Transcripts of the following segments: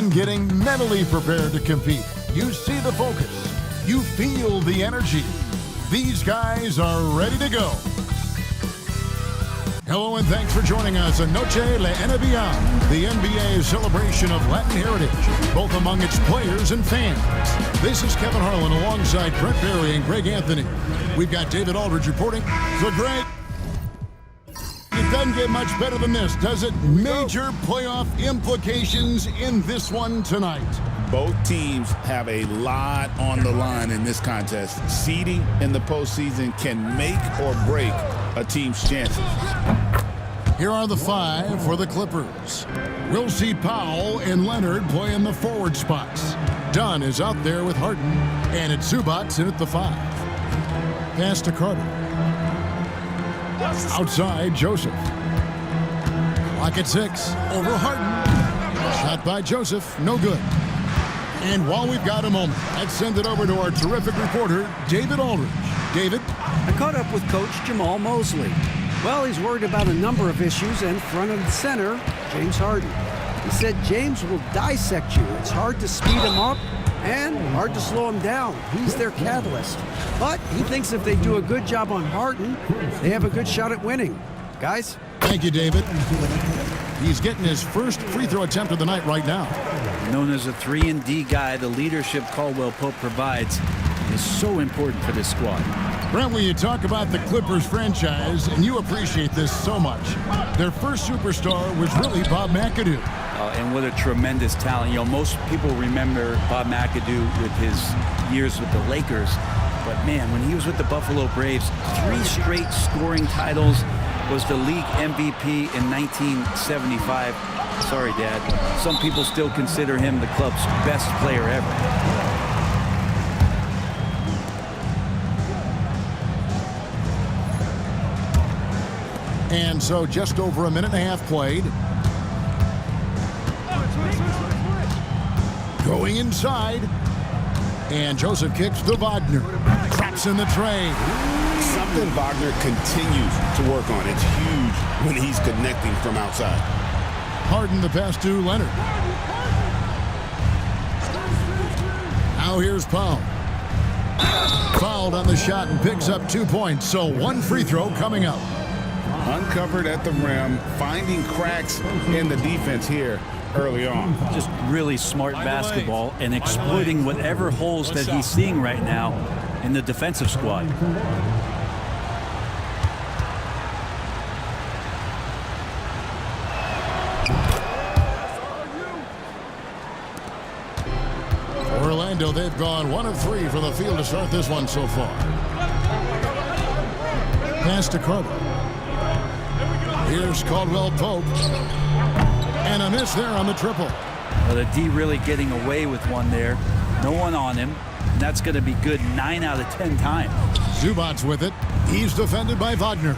team getting mentally prepared to compete. You see the focus. You feel the energy. These guys are ready to go. Hello and thanks for joining us on Noche La NBA, the NBA celebration of Latin heritage, both among its players and fans. This is Kevin Harlan alongside Brent Barry and Greg Anthony. We've got David Aldridge reporting. So Greg, it doesn't get much better than this, does it? Major playoff implications in this one tonight. Both teams have a lot on the line in this contest. Seeding in the postseason can make or break a team's chances. Here are the five for the Clippers. We'll see Powell and Leonard play in the forward spots. Dunn is out there with Harden, and it's Zubac in at the five. Pass to Carter. Outside, Joseph. Clock at 6. Over Harden. Shot by Joseph. No good. And while we've got a moment, let's send it over to our terrific reporter, David Aldridge. David? I caught up with Coach Jamal Mosley. Well, he's worried about a number of issues, and front and center, James Harden. He said James will dissect you. It's hard to speed him up and hard to slow him down. He's their catalyst. But he thinks if they do a good job on Harden, they have a good shot at winning. Guys? Thank you, David. He's getting his first free throw attempt of the night right now. Known as a 3-and-D guy, the leadership Caldwell Pope provides is so important for this squad. Brent, when you talk about the Clippers franchise, and you appreciate this so much, their first superstar was really Bob McAdoo. And what a tremendous talent. You know, most people remember Bob McAdoo with his years with the Lakers. But, man, when he was with the Buffalo Braves, 3 straight scoring titles, was the league MVP in 1975. Sorry, Dad. Some people still consider him the club's best player ever. And so just over a minute and a half played. Going inside. And Joseph kicks to Wagner. Traps in the tray. Something Wagner continues to work on. It's huge when he's connecting from outside. Harden the pass to Leonard. Now here's Powell. Fouled on the shot and picks up 2 points. So 1 free throw coming up. Uncovered at the rim, finding cracks in the defense here early on. Just really smart basketball and exploiting whatever holes that he's seeing right now in the defensive squad. Orlando, they've gone 1 of 3 from the field to start this one so far. Pass to Carter. Here's Caldwell Pope. And a miss there on the triple. Well, the D really getting away with one there. No one on him. And that's going to be good 9 out of 10 times. Zubac with it. He's defended by Wagner.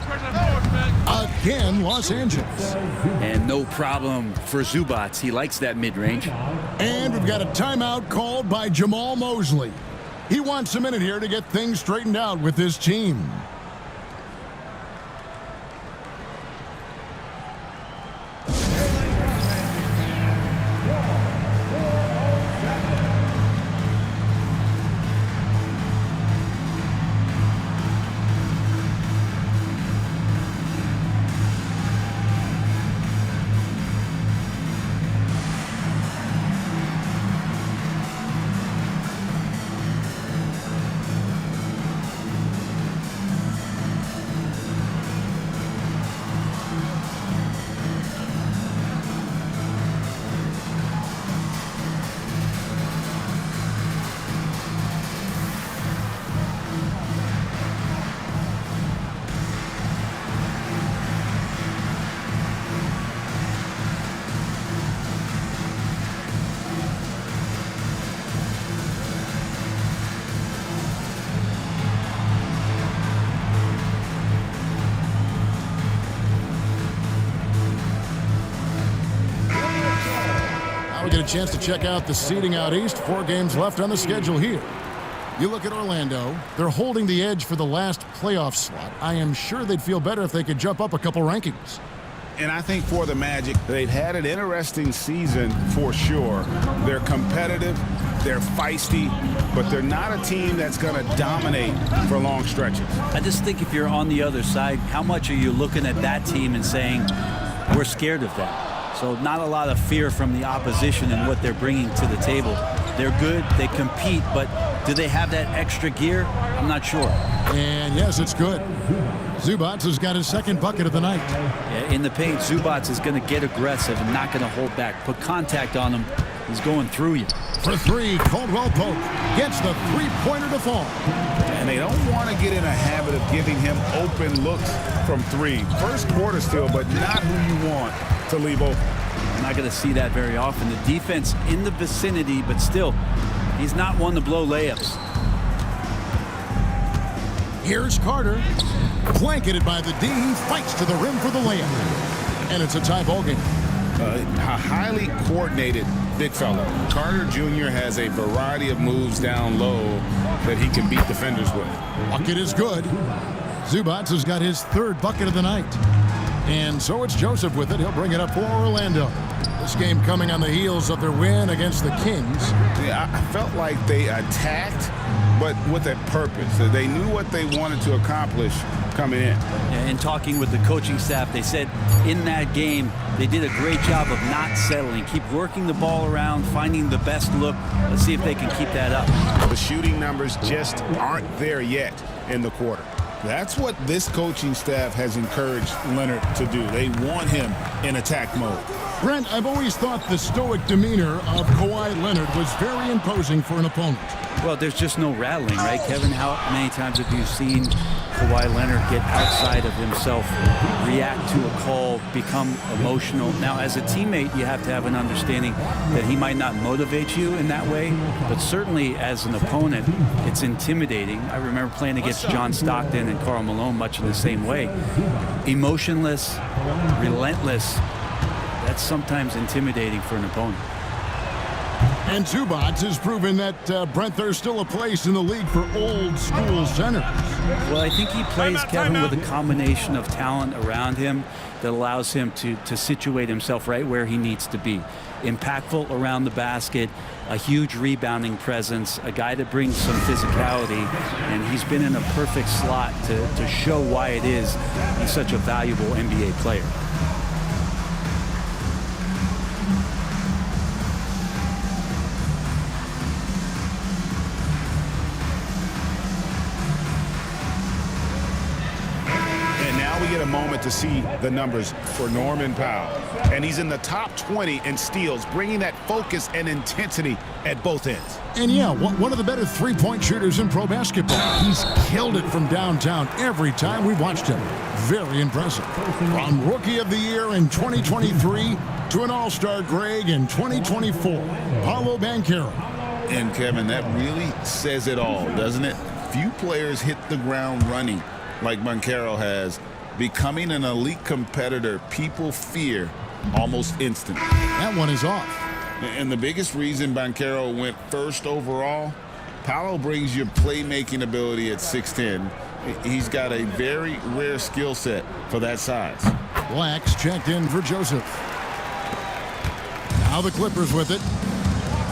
Again, Los Angeles. And no problem for Zubac. He likes that mid-range. And we've got a timeout called by Jamal Mosley. He wants a minute here to get things straightened out with his team. We get a chance to check out the seeding out east. 4 games left on the schedule here. You look at Orlando, they're holding the edge for the last playoff slot. I am sure they'd feel better if they could jump up a couple rankings. And I think for the Magic, they've had an interesting season for sure. They're competitive, they're feisty, but they're not a team that's going to dominate for long stretches. I just think if you're on the other side, how much are you looking at that team and saying, we're scared of that? So not a lot of fear from the opposition and what they're bringing to the table. They're good, they compete, but do they have that extra gear? I'm not sure. And yes, it's good. Zubats has got his second bucket of the night. Yeah, in the paint, Zubats is going to get aggressive and not going to hold back. Put contact on him. He's going through you. For three, Caldwell Pope gets the three-pointer to fall. And they don't want to get in a habit of giving him open looks from three. First quarter still, but not who you want to leave open. I'm not going to see that very often. The defense in the vicinity, but still, he's not one to blow layups. Here's Carter. Blanketed by the D, fights to the rim for the layup. And it's a tie ball game. A highly coordinated big fella. Carter Jr. has a variety of moves down low that he can beat defenders with. Bucket is good. Zubats has got his third bucket of the night. And so it's Joseph with it. He'll bring it up for Orlando. This game coming on the heels of their win against the Kings. Yeah, I felt like they attacked, but with a purpose. They knew what they wanted to accomplish coming in. Yeah, in talking with the coaching staff, they said in that game they did a great job of not settling. Keep working the ball around, finding the best look. Let's see if they can keep that up. The shooting numbers just aren't there yet in the quarter. That's what this coaching staff has encouraged Leonard to do. They want him in attack mode. Brent, I've always thought the stoic demeanor of Kawhi Leonard was very imposing for an opponent. Well, there's just no rattling, right, Kevin? How many times have you seen Kawhi Leonard get outside of himself, react to a call, become emotional? Now, as a teammate, you have to have an understanding that he might not motivate you in that way, but certainly as an opponent, it's intimidating. I remember playing against John Stockton and Karl Malone much in the same way. Emotionless, relentless, that's sometimes intimidating for an opponent. And Zubats has proven that, Brent, there's still a place in the league for old school centers. Well, I think he plays, Kevin, with a combination of talent around him that allows him to situate himself right where he needs to be. Impactful around the basket, a huge rebounding presence, a guy that brings some physicality, and he's been in a perfect slot to show why it is he's such a valuable NBA player. Get a moment to see the numbers for Norman Powell. And he's in the top 20 in steals, bringing that focus and intensity at both ends. And yeah, one of the better three-point shooters in pro basketball. He's killed it from downtown every time we've watched him. Very impressive. From Rookie of the Year in 2023 to an All-Star Greg in 2024, Paolo Banchero. And Kevin, that really says it all, doesn't it? Few players hit the ground running like Banchero has. Becoming an elite competitor, people fear almost instantly. That one is off. And the biggest reason Banchero went first overall, Paolo brings you playmaking ability at 6'10". He's got a very rare skill set for that size. Black's checked in for Joseph. Now the Clippers with it.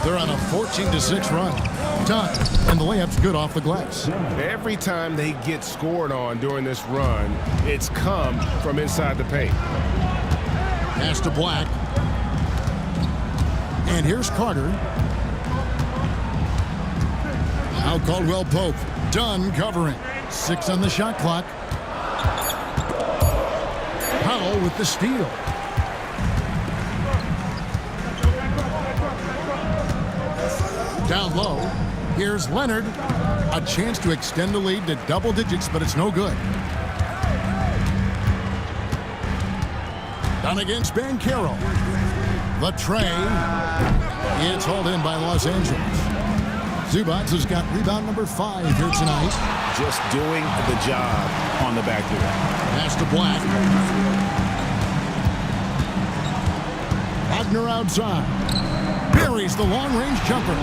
They're on a 14-6 run. Done. And the layup's good off the glass. Every time they get scored on during this run, it's come from inside the paint. Pass to Black. And here's Carter. Now Caldwell Pope. Done covering. 6 on the shot clock. Powell with the steal. Down low, here's Leonard. A chance to extend the lead to double digits, but it's no good. Down against Banchero. The tray. It's hauled in by Los Angeles. Zubats has got rebound number 5 here tonight. Just doing the job on the backboard. Pass to Black. Wagner outside. Buries the long-range jumper.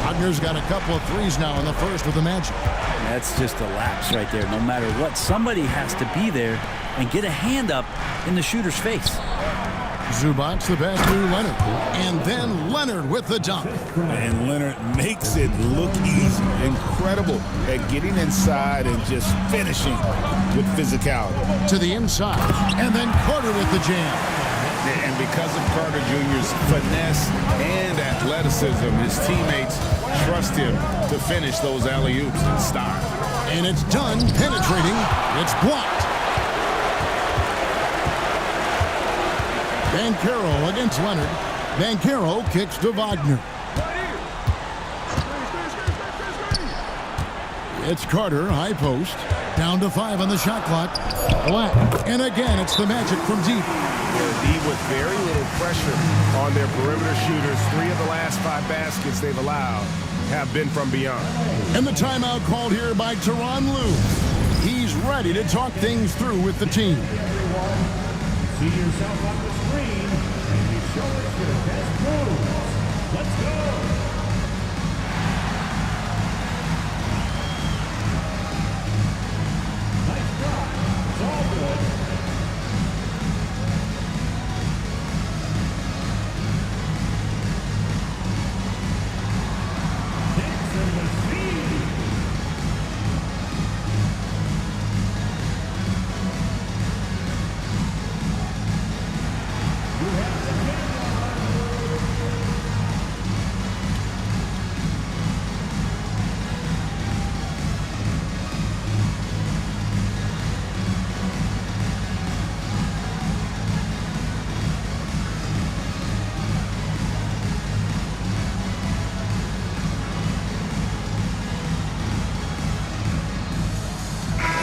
Wagner's got a couple of threes now in the first with the Magic. That's just a lapse right there. No matter what, somebody has to be there and get a hand up in the shooter's face. Zubac the pass to Leonard. And then Leonard with the dunk. And Leonard makes it look easy. Incredible at getting inside and just finishing with physicality. To the inside. And then Carter with the jam. And because of Carter Jr.'s finesse and athleticism, his teammates trust him to finish those alley-oops in style. And it's done, penetrating. It's blocked. Banchero against Leonard. Banchero kicks to Wagner. It's Carter, high post. Down to 5 on the shot clock. Black. And again, it's the Magic from deep. Deep with very little pressure on their perimeter shooters. 3 of the last 5 baskets they've allowed have been from beyond. And the timeout called here by Tyronn Lue. He's ready to talk things through with the team. See yourself on the screen and you show us your best moves. Let's go. Nice try. It's all good. Next in the speed.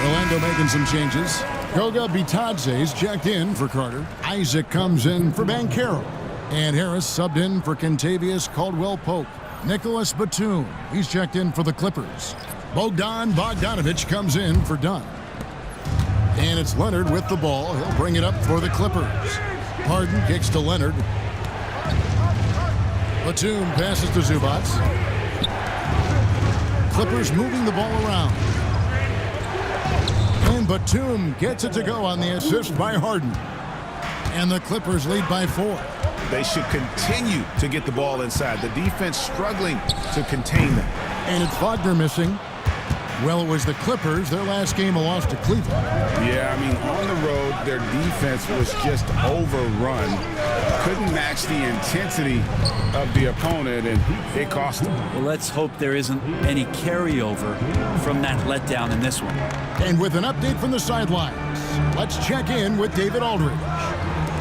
Orlando making some changes. Goga Bitadze's checked in for Carter. Isaac comes in for Banchero. And Harris subbed in for Kentavious Caldwell-Pope. Nicholas Batum, he's checked in for the Clippers. Bogdan Bogdanovic comes in for Dunn. And it's Leonard with the ball. He'll bring it up for the Clippers. Harden kicks to Leonard. Batum passes to Zubac. Clippers moving the ball around. And Batum gets it to go on the assist by Harden. And the Clippers lead by 4. They should continue to get the ball inside. The defense struggling to contain them. And it's Wagner missing. Well, it was the Clippers. Their last game a loss to Cleveland. Yeah, I mean, on the road, their defense was just overrun. Couldn't match the intensity of the opponent, and it cost them. Well, let's hope there isn't any carryover from that letdown in this one. And with an update from the sidelines, let's check in with David Aldridge.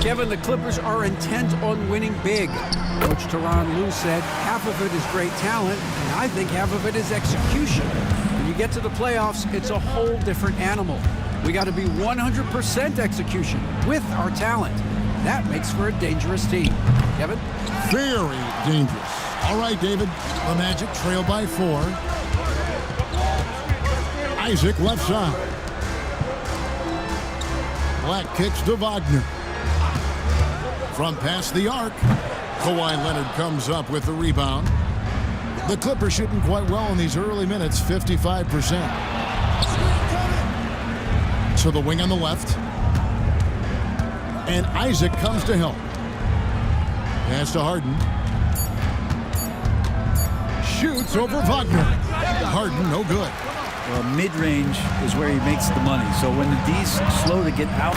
Kevin, the Clippers are intent on winning big. Coach Tyronn Lue said half of it is great talent, and I think half of it is execution. When you get to the playoffs, it's a whole different animal. We got to be 100% execution with our talent. That makes for a dangerous team. Kevin? Very dangerous. All right, David. The Magic trail by 4. Isaac left side. Black kicks to Wagner. From past the arc, Kawhi Leonard comes up with the rebound. The Clippers shooting quite well in these early minutes, 55%. To the wing on the left. And Isaac comes to help. Pass to Harden. Shoots over Wagner. Harden, no good. Well, mid-range is where he makes the money. So when the D's slow to get out.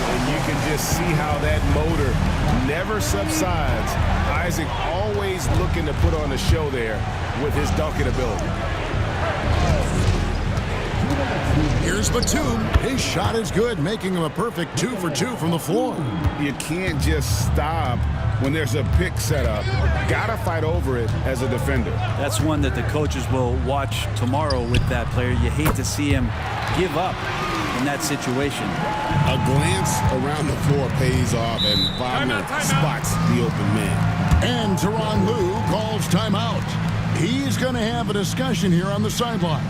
And you can just see how that motor never subsides. Isaac always looking to put on a show there with his dunking ability. Here's Batum. His shot is good, making him a perfect 2 for 2 from the floor. You can't just stop when there's a pick set up. Gotta fight over it as a defender. That's one that the coaches will watch tomorrow with that player. You hate to see him give up in that situation. A glance around the floor pays off, and Wagner spots the open man. And Tyronn Lue calls timeout. He's going to have a discussion here on the sideline.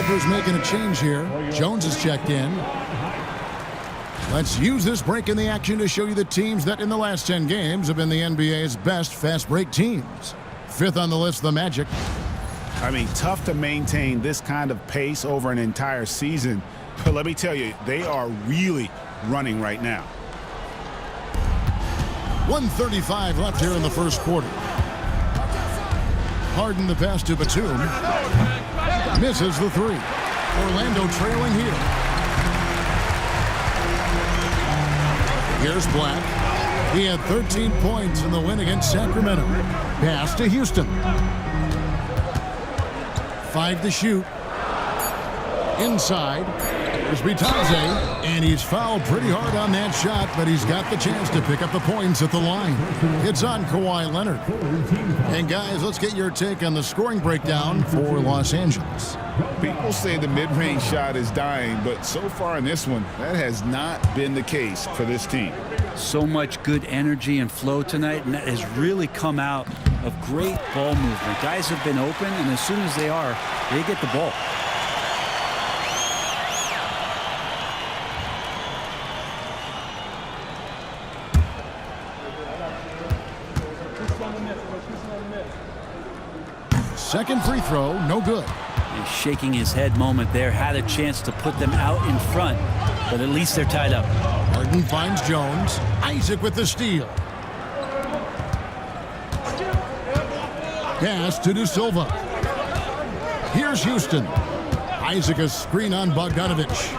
Clippers making a change here. Jones is checked in. Let's use this break in the action to show you the teams that in the last 10 games have been the NBA's best fast break teams. Fifth on the list, the Magic. I mean, tough to maintain this kind of pace over an entire season. But let me tell you, they are really running right now. 1:35 left here in the first quarter. Harden the pass to Batum. Misses the three. Orlando trailing here. Here's Black. He had 13 points in the win against Sacramento. Pass to Houston. 5 to shoot. Inside. There's Bitadze, and he's fouled pretty hard on that shot, but he's got the chance to pick up the points at the line. It's on Kawhi Leonard. And guys, let's get your take on the scoring breakdown for Los Angeles. People say the mid-range shot is dying, but so far in this one, that has not been the case for this team. So much good energy and flow tonight, and that has really come out of great ball movement. Guys have been open, and as soon as they are, they get the ball. Second free throw, no good. A shaking his head moment there, had a chance to put them out in front, but at least they're tied up. Harden finds Jones. Isaac with the steal. Pass to De Silva. Here's Houston. Isaac a screen on Bogdanovich.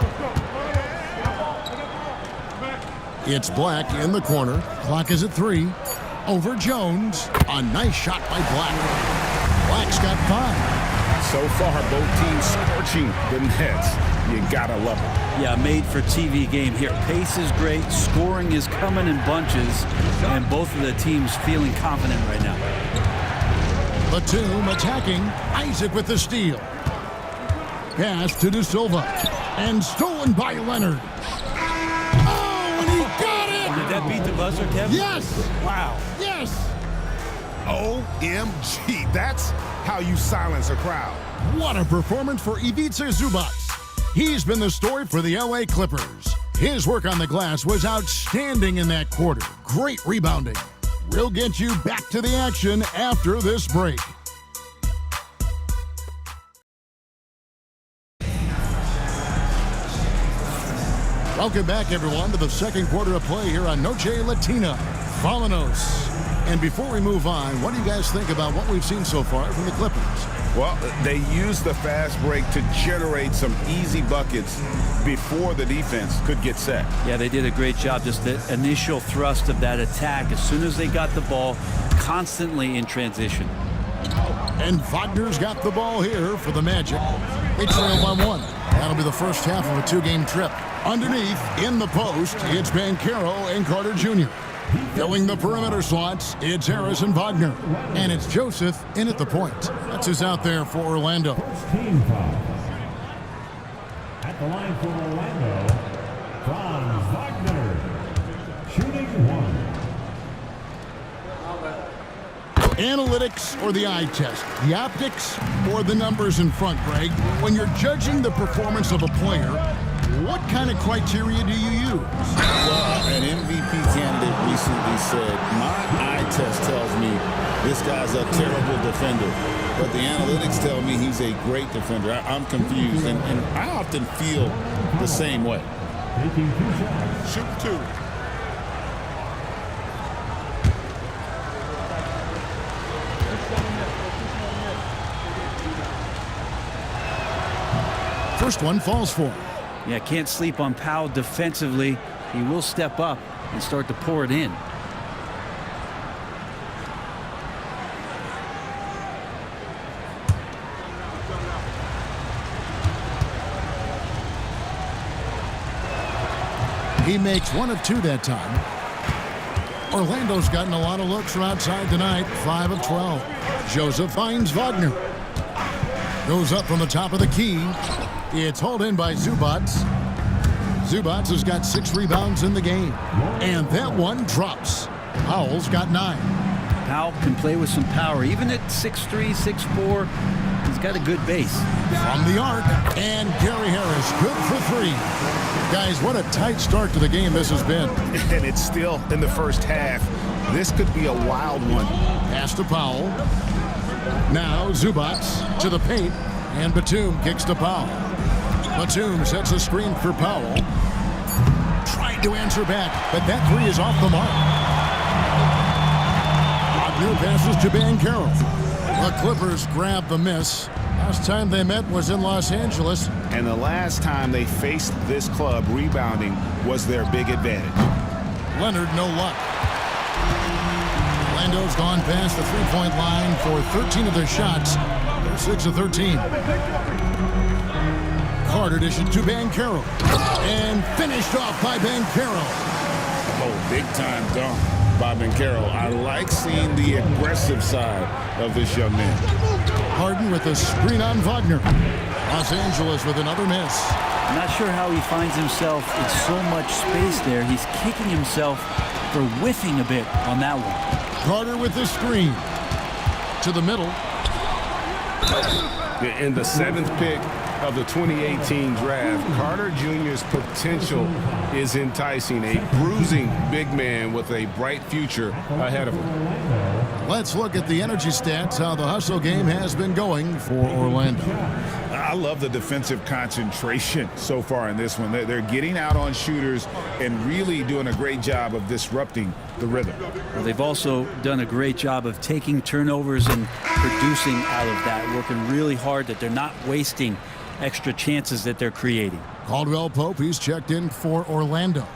It's Black in the corner. Clock is at 3. Over Jones. A nice shot by Black. Black's got 5. So far, both teams scorching the Nets. You gotta love it. Yeah, made for TV game here. Pace is great, scoring is coming in bunches, and both of the teams feeling confident right now. Batum attacking. Isaac with the steal. Pass to De Silva. And stolen by Leonard. Oh, and he got it! Did that beat the buzzer, Kevin? Yes! Wow. Yes! OMG, that's how you silence a crowd. What a performance for Ivica Zubac. He's been the story for the LA Clippers. His work on the glass was outstanding in that quarter. Great rebounding. We'll get you back to the action after this break. Welcome back, everyone, to the second quarter of play here on Noche Latina. Vámonos. And before we move on, what do you guys think about what we've seen so far from the Clippers? Well, they used the fast break to generate some easy buckets before the defense could get set. Yeah, they did a great job. Just the initial thrust of that attack, as soon as they got the ball, constantly in transition. And Wagner's got the ball here for the Magic. They trail by 1. That'll be the first half of a 2-game trip. Underneath, in the post, it's Banchero and Carter Jr. Filling the perimeter slots, it's Harris and Wagner. And it's Joseph in at the point. That's who's out there for Orlando. First team foul. At the line for Orlando, Franz Wagner. Shooting 1. Analytics or the eye test? The optics or the numbers in front, Greg? When you're judging the performance of a player, what kind of criteria do you use? Well, an MVP candidate recently said, my eye test tells me this guy's a terrible defender, but the analytics tell me he's a great defender. I'm confused, and I often feel the same way. Taking 2 shots. Shoot 2. First one falls for him. Yeah, can't sleep on Powell defensively. He will step up and start to pour it in. He makes 1 of 2 that time. Orlando's gotten a lot of looks from outside tonight, 5 of 12. Joseph finds Wagner. Goes up from the top of the key. It's hauled in by Zubac. Zubac has got 6 rebounds in the game. And that one drops. Powell's got 9. Powell can play with some power. Even at 6'3", 6'4", he's got a good base. From the arc, and Gary Harris, good for 3. Guys, what a tight start to the game this has been. And it's still in the first half. This could be a wild one. Pass to Powell. Now Zubac to the paint, and Batum kicks to Powell. Batum sets a screen for Powell. Tried to answer back, but that 3 is off the mark. Wagner passes to Banchero. The Clippers grab the miss. Last time they met was in Los Angeles. And the last time they faced this club, rebounding was their big advantage. Leonard, no luck. Orlando's gone past the three-point line for 13 of their shots. They're 6 of 13. Carter dishes to Banchero. And finished off by Banchero. Oh, big-time dunk by Banchero. I like seeing the aggressive side of this young man. Harden with a screen on Wagner. Los Angeles with another miss. I'm not sure how he finds himself in so much space there. He's kicking himself for whiffing a bit on that one. Carter with the screen. To the middle. In the 7th pick of the 2018 draft, Carter Jr.'s potential is enticing. A bruising big man with a bright future ahead of him. Let's look at the energy stats, how the hustle game has been going for Orlando. I love the defensive concentration so far in this one. They're getting out on shooters and really doing a great job of disrupting the rhythm. Well, they've also done a great job of taking turnovers and producing out of that, working really hard that they're not wasting extra chances that they're creating. Caldwell Pope, he's checked in for Orlando.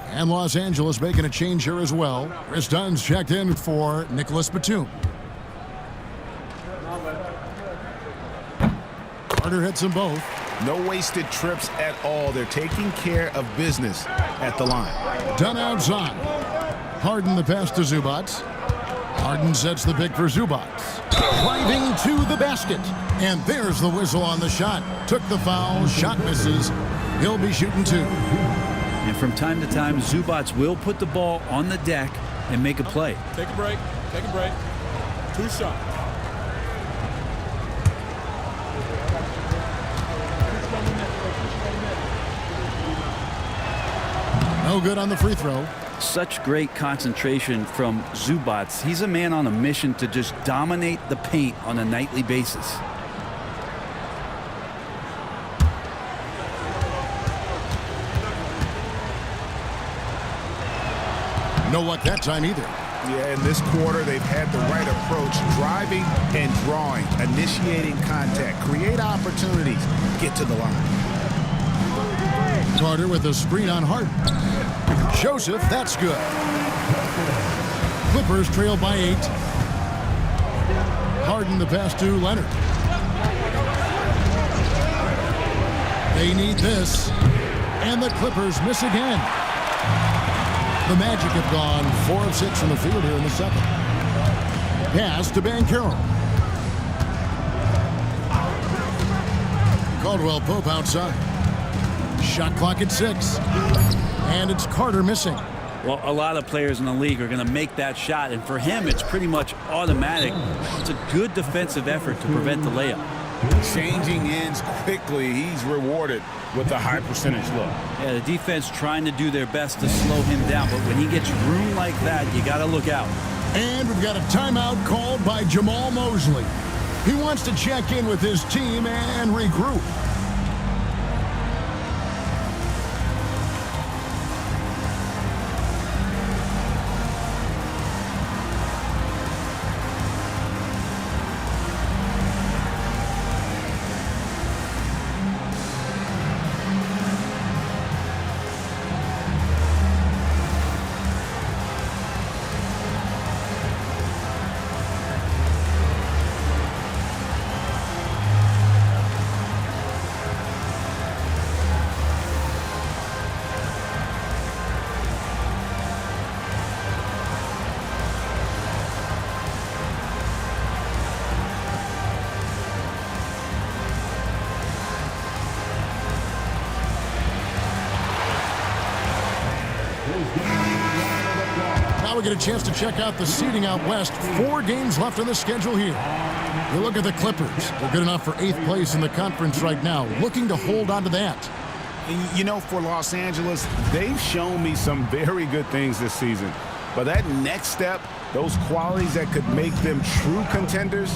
And Los Angeles making a change here as well. Chris Dunn's checked in for Nicholas Batum. Carter hits them both. No wasted trips at all. They're taking care of business at the line. Dunn outside. Harden the pass to Zubac. Harden sets the pick for Zubac. Driving to the basket. And there's the whistle on the shot. Took the foul. Shot misses. He'll be shooting 2. And from time to time, Zubac will put the ball on the deck and make a play. Take a break. Take a break. 2 shots. No good on the free throw. Such great concentration from Zubac. He's a man on a mission to just dominate the paint on a nightly basis. No luck that time either. Yeah, in this quarter, they've had the right approach, driving and drawing, initiating contact, create opportunities, get to the line. Carter with a screen on Harden. Joseph, that's good. Clippers trail by 8. Harden the pass to Leonard. They need this. And the Clippers miss again. The Magic have gone 4 of 6 from the field here in the second. Pass to Banchero. Caldwell Pope outside. Shot clock at 6. And it's Carter missing. Well, a lot of players in the league are going to make that shot, and for him, it's pretty much automatic. It's a good defensive effort to prevent the layup. Changing ends quickly. He's rewarded with a high percentage look. Yeah, the defense trying to do their best to slow him down, but when he gets room like that, you got to look out. And we've got a timeout called by Jamal Mosley. He wants to check in with his team and regroup. Now we get a chance to check out the seeding out west. 4 games left on the schedule here. You look at the Clippers. They're good enough for 8th place in the conference right now, looking to hold on to that. You know, for Los Angeles, they've shown me some very good things this season. But that next step, those qualities that could make them true contenders,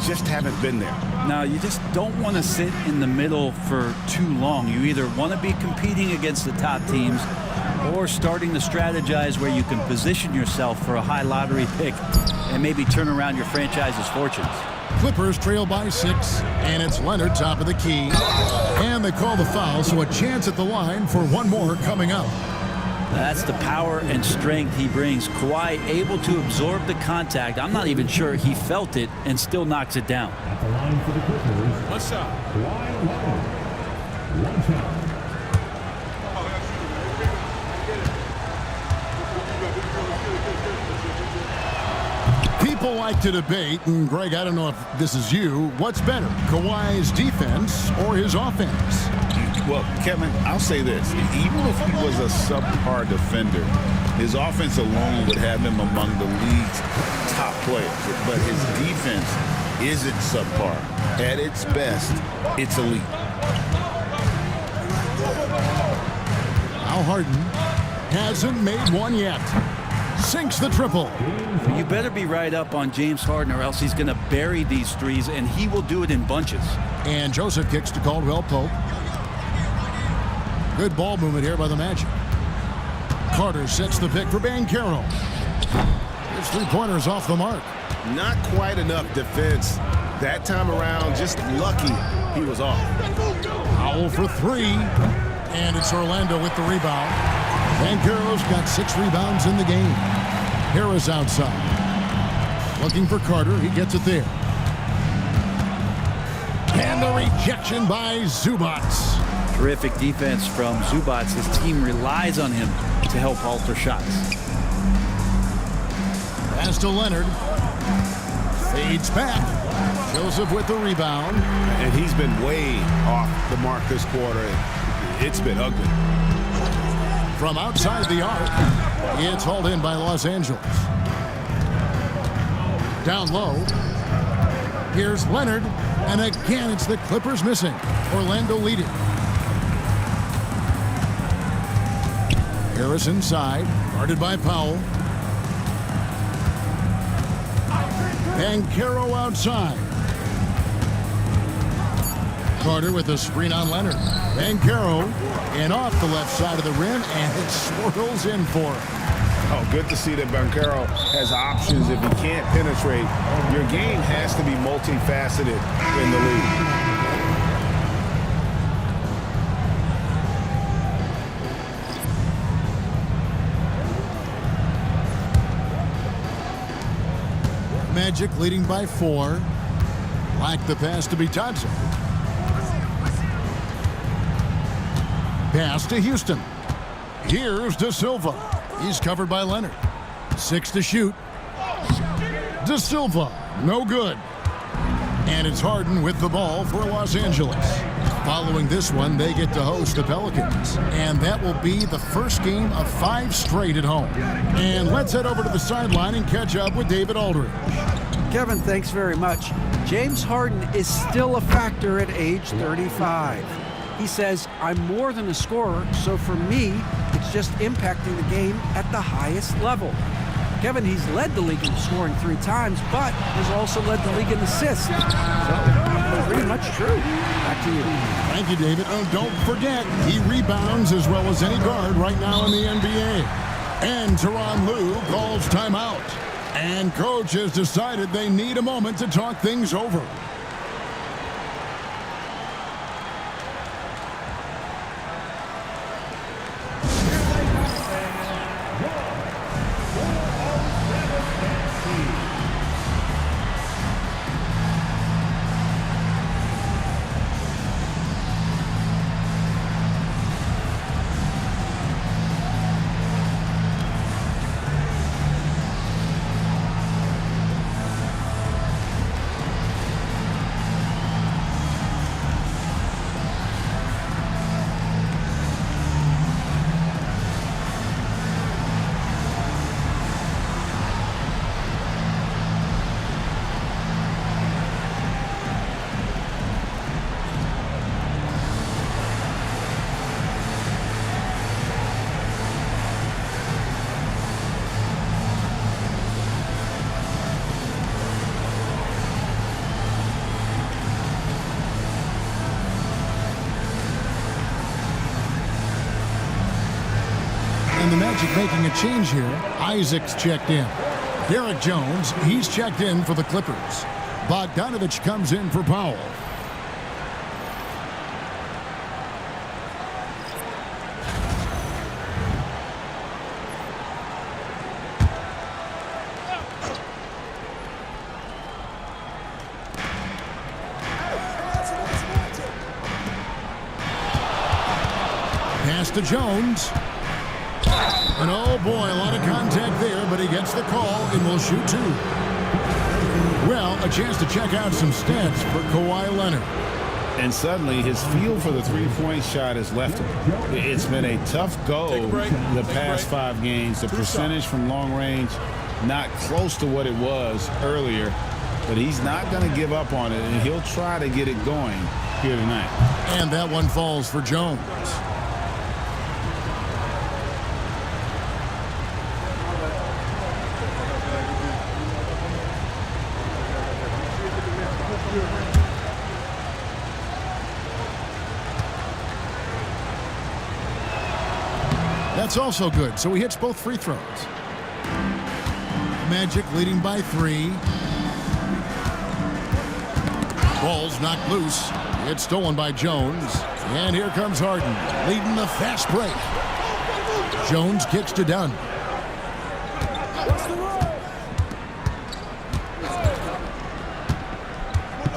just haven't been there. Now, you just don't want to sit in the middle for too long. You either want to be competing against the top teams or starting to strategize where you can position yourself for a high lottery pick and maybe turn around your franchise's fortunes. Clippers trail by 6, and it's Leonard top of the key. And they call the foul, so a chance at the line for one more coming up. That's the power and strength he brings. Kawhi able to absorb the contact. I'm not even sure he felt it and still knocks it down. At the line for the Clippers, One shot. Kawhi Leonard. One shot. People like to debate, and Greg, I don't know if this is you, what's better, Kawhi's defense or his offense? Well, Kevin, I'll say this. Even if he was a subpar defender, his offense alone would have him among the league's top players. But his defense isn't subpar. At its best, it's elite. Al Harden hasn't made one yet. Sinks the triple. You better be right up on James Harden or else he's going to bury these threes, and he will do it in bunches. And Joseph kicks to Caldwell Pope. Good ball movement here by the Magic. Carter sets the pick for Banchero. His 3-pointers off the mark. Not quite enough defense that time around. Just lucky he was off. Powell for 3. And it's Orlando with the rebound. Banchero's got 6 rebounds in the game. Harris outside. Looking for Carter. He gets it there. And the rejection by Zubats. Terrific defense from Zubats. His team relies on him to help alter shots. Pass to Leonard. Fades back. Joseph with the rebound. And he's been way off the mark this quarter. It's been ugly. From outside the arc, it's hauled in by Los Angeles. Down low. Here's Leonard. And again, it's the Clippers missing. Orlando leading. Harris inside, guarded by Powell. Banchero outside. Carter with a screen on Leonard. Banchero and off the left side of the rim, and it swirls in for him. Oh, good to see that Banchero has options if he can't penetrate. Your game has to be multifaceted in the league. Magic leading by 4. Like the pass to Bitadze. Pass to Houston. Here's De Silva. He's covered by Leonard. 6 to shoot. De Silva, no good. And it's Harden with the ball for Los Angeles. Following this one, they get to host the Pelicans. And that will be the first game of 5 straight at home. And let's head over to the sideline and catch up with David Aldridge. Kevin, thanks very much. James Harden is still a factor at age 35. He says, I'm more than a scorer, so for me, it's just impacting the game at the highest level. Kevin, he's led the league in scoring 3 times, but has also led the league in assists. So, pretty much true. Back to you. Thank you, David. Oh, don't forget, he rebounds as well as any guard right now in the NBA. And Tyronn Lue calls timeout. And coach has decided they need a moment to talk things over. making a change here. Isaac's checked in. Derek Jones, he's checked in for the Clippers. Bogdanovich comes in for Powell. Pass to Jones. And oh boy, a lot of contact there, but he gets the call and will shoot two. Well, a chance to check out some stats for Kawhi Leonard. And suddenly his feel for the three-point shot has left him. It's been a tough go the past 5 games. The percentage from long range not close to what it was earlier, but he's not going to give up on it, and he'll try to get it going here tonight. And that one falls for Jones. That's also good, so he hits both free throws. Magic leading by 3. Ball's knocked loose. It's stolen by Jones. And here comes Harden, leading the fast break. Jones kicks to Dunn.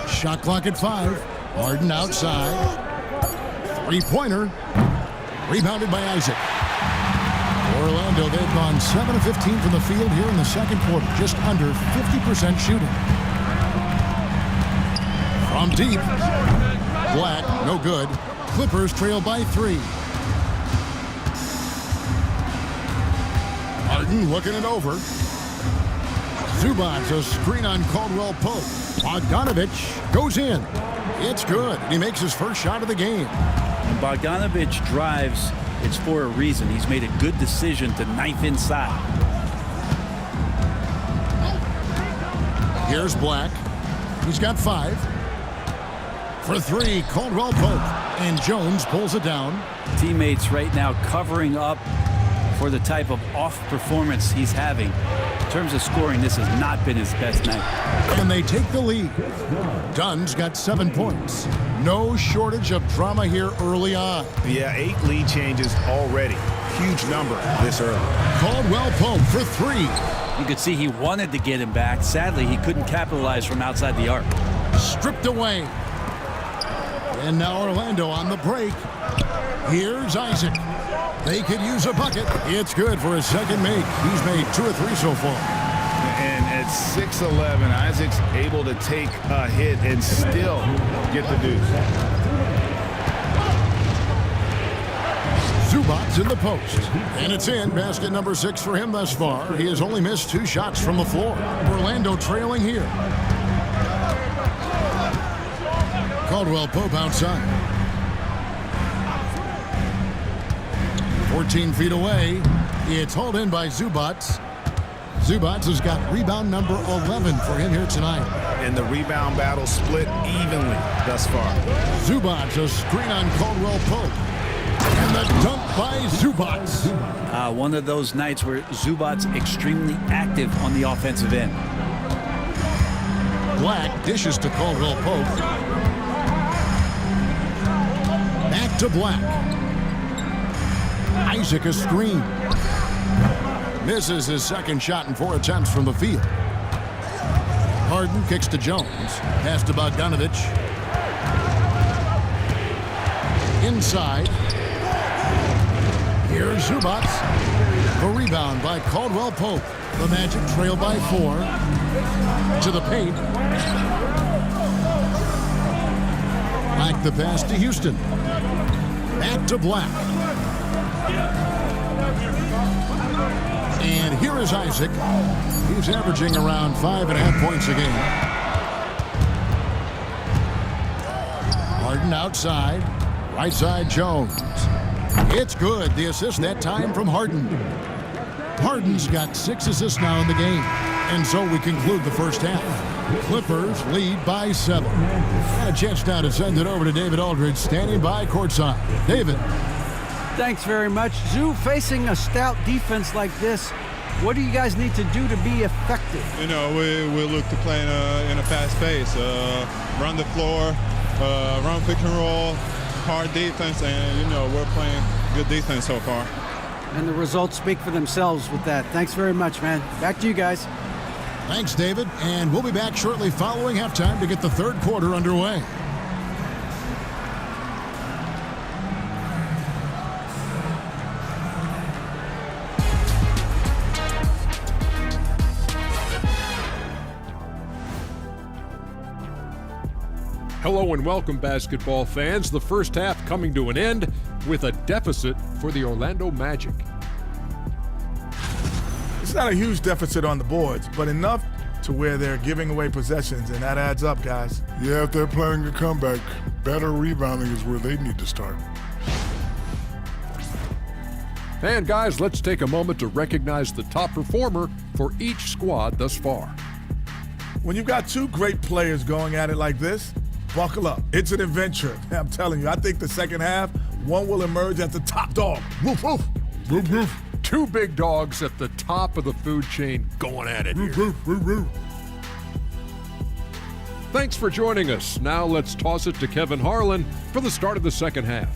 Shot clock at 5. Harden outside. Three-pointer. Rebounded by Isaac. Orlando, they've gone 7 of 15 from the field here in the second quarter. Just under 50% shooting. From deep. Black, no good. Clippers trail by 3. Harden looking it over. Zubac, a screen on Caldwell Pope. Bogdanovich goes in. It's good. He makes his first shot of the game. When Bogdanovich drives, it's for a reason. He's made a good decision to knife inside. Here's Black. He's got 5. For 3, Caldwell Pope. And Jones pulls it down. Teammates right now covering up for the type of off performance he's having. In terms of scoring, this has not been his best night. And they take the lead. Dunn's got 7 points. No shortage of drama here early on. Yeah, 8 lead changes already. Huge number this early. Caldwell Pope for 3. You could see he wanted to get him back. Sadly, he couldn't capitalize from outside the arc. Stripped away. And now Orlando on the break. Here's Isaac. They could use a bucket. It's good for his second make. He's made 2 or 3 so far. And at 6'11", Isaac's able to take a hit and still get the deuce. Zubac's in the post. And it's in. Basket number 6 for him thus far. He has only missed 2 shots from the floor. Orlando trailing here. Caldwell Pope outside. 14 feet away. It's hauled in by Zubac. Zubac has got rebound number 11 for him here tonight. And the rebound battle split evenly thus far. Zubac, a screen on Caldwell Pope. And the dunk by Zubac. One of those nights where Zubac's extremely active on the offensive end. Black dishes to Caldwell Pope. Back to Black. Isaac a screen. Misses his second shot in 4 attempts from the field. Harden kicks to Jones. Pass to Bogdanovich. Inside. Here's Zubac. The rebound by Caldwell Pope. The Magic trail by 4. To the paint. Back the pass to Houston. Back to Black. And here is Isaac. He's averaging around 5.5 points a game. Harden outside. Right side Jones. It's good. The assist that time from Harden. Harden's got 6 assists now in the game. And so we conclude the first half. Clippers lead by 7. And a chance now to send it over to David Aldridge, standing by courtside. David. Thanks very much. Zoo, facing a stout defense like this, what do you guys need to do to be effective? You know, we look to play in a fast pace, run the floor, run pick and roll, hard defense, and, you know, we're playing good defense so far. And the results speak for themselves with that. Thanks very much, man. Back to you guys. Thanks, David. And we'll be back shortly following halftime to get the third quarter underway. Hello and welcome, basketball fans. The first half coming to an end with a deficit for the Orlando Magic. It's not a huge deficit on the boards, but enough to where they're giving away possessions, and that adds up, guys. Yeah, if they're planning a comeback, better rebounding is where they need to start. And guys, let's take a moment to recognize the top performer for each squad thus far. When you've got two great players going at it like this, buckle up. It's an adventure. I'm telling you, I think the second half, one will emerge as the top dog. Woof, woof. Woof, woof. Two big dogs at the top of the food chain going at it here. Woof, woof, woof. Thanks for joining us. Now let's toss it to Kevin Harlan for the start of the second half.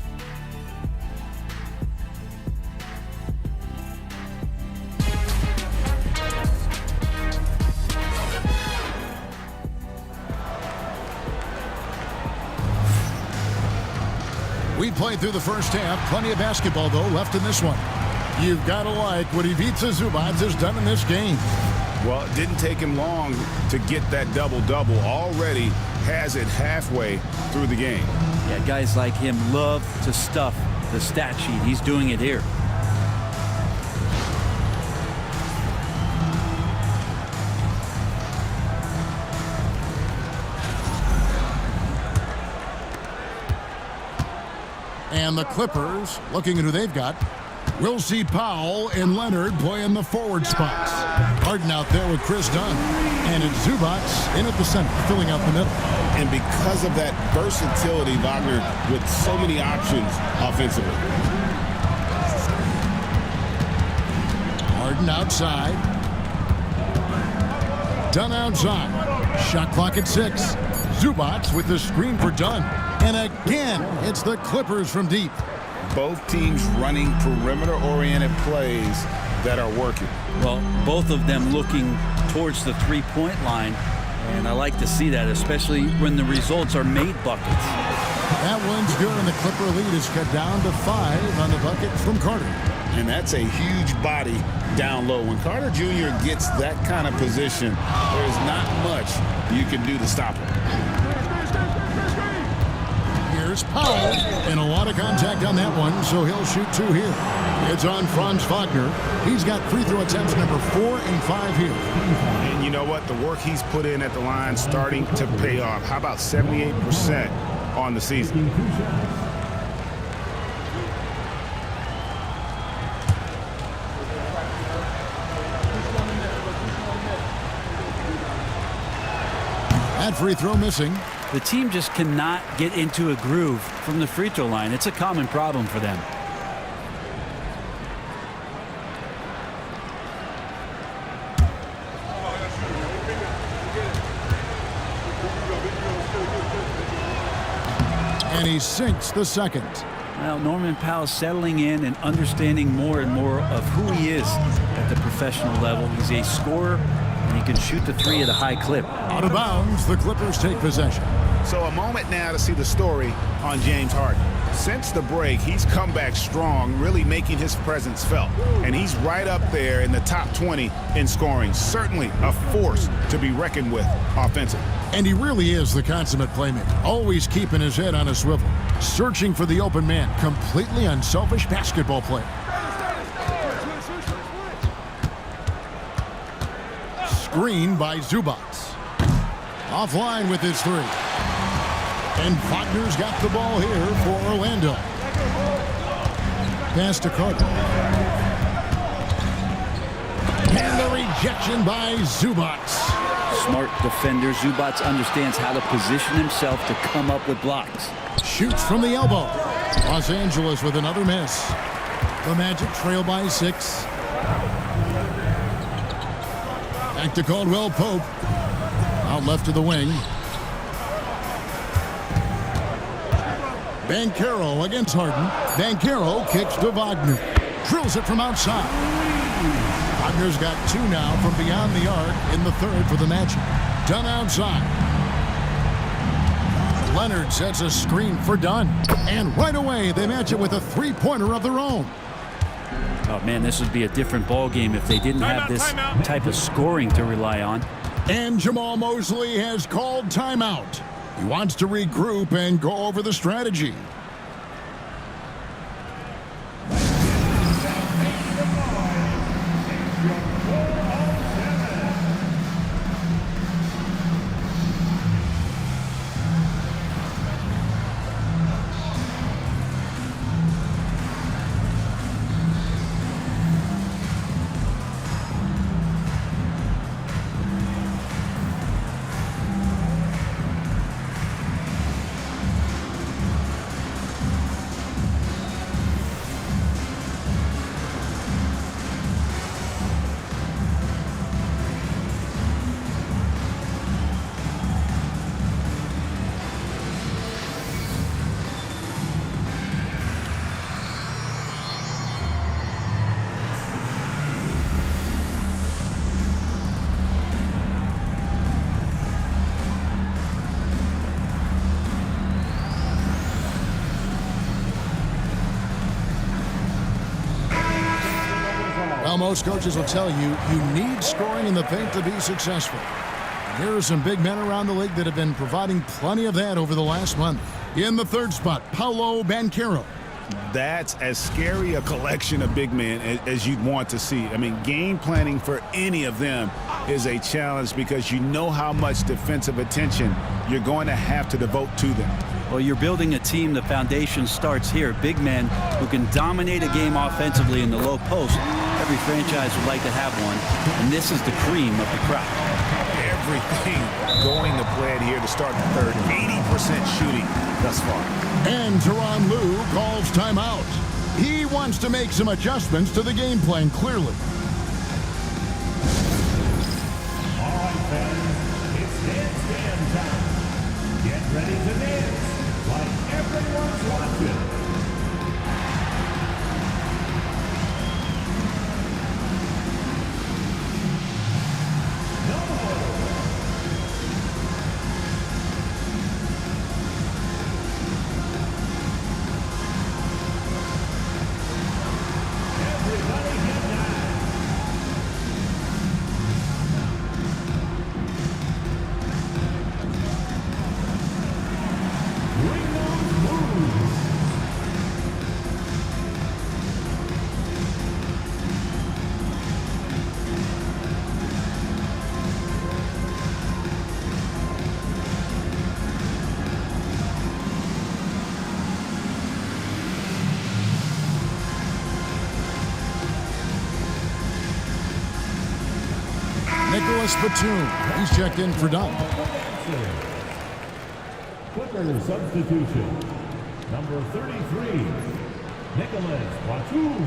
We played through the first half. Plenty of basketball, though, left in this one. You've got to like what Ivica Zubac has done in this game. Well, it didn't take him long to get that double-double. Already has it halfway through the game. Yeah, guys like him love to stuff the stat sheet. He's doing it here. And the Clippers, looking at who they've got, we'll see Powell and Leonard play in the forward spots. Harden out there with Chris Dunn. And it's Zubac in at the center, filling out the middle. And because of that versatility, Wagner, with so many options offensively. Harden outside. Dunn outside. Shot clock at 6. Zubac with the screen for Dunn. And again, it's the Clippers from deep. Both teams running perimeter-oriented plays that are working. Well, both of them looking towards the three-point line, and I like to see that, especially when the results are made buckets. That one's good, and the Clipper lead is cut down to 5 on the bucket from Carter. And that's a huge body down low. When Carter Jr. gets that kind of position, there's not much you can do to stop him. Here's Powell, and a lot of contact on that one, so he'll shoot 2 here. It's on Franz Wagner. He's got free throw attempts number 4 and 5 here. And you know what? The work he's put in at the line starting to pay off. How about 78% on the season? That free throw missing. The team just cannot get into a groove from the free throw line. It's a common problem for them. And he sinks the second. Well, Norman Powell settling in and understanding more and more of who he is at the professional level. He's a scorer, and he can shoot the three at a high clip. Out of bounds, the Clippers take possession. So a moment now to see the story on James Harden. Since the break, he's come back strong, really making his presence felt. And he's right up there in the top 20 in scoring. Certainly a force to be reckoned with offensively. And he really is the consummate playmaker, always keeping his head on a swivel, searching for the open man, completely unselfish basketball player. Screen by Zubac. Offline with his 3. And Wagner's got the ball here for Orlando. Pass to Carter. And the rejection by Zubac. Smart defender. Zubac understands how to position himself to come up with blocks. Shoots from the elbow. Los Angeles with another miss. The Magic trail by 6. Back to Caldwell Pope. Out left to the wing. Banchero against Harden. Banchero kicks to Wagner. Drills it from outside. Wagner's got 2 now from beyond the arc in the third for the Magic. Dunn outside. Leonard sets a screen for Dunn. And right away, they match it with a 3-pointer of their own. Oh, man, this would be a different ball game if they didn't have this type of scoring to rely on. And Jamal Mosley has called timeout. He wants to regroup and go over the strategy. Well, most coaches will tell you, you need scoring in the paint to be successful. And here are some big men around the league that have been providing plenty of that over the last month. In the third spot, Paolo Banchero. That's as scary a collection of big men as you'd want to see. I mean, game planning for any of them is a challenge because you know how much defensive attention you're going to have to devote to them. Well, you're building a team. The foundation starts here. Big men who can dominate a game offensively in the low post. Every franchise would like to have one, and this is the cream of the crop. Everything going to plan here to start the third. 80% shooting thus far. And Tyronn Lue calls timeout. He wants to make some adjustments to the game plan, clearly. All right, fans, it's dance time. Get ready to dance like everyone's watching. Nicholas Batum. He's checked in for Dunn. Clipper substitution. Number 33, Nicholas Batum.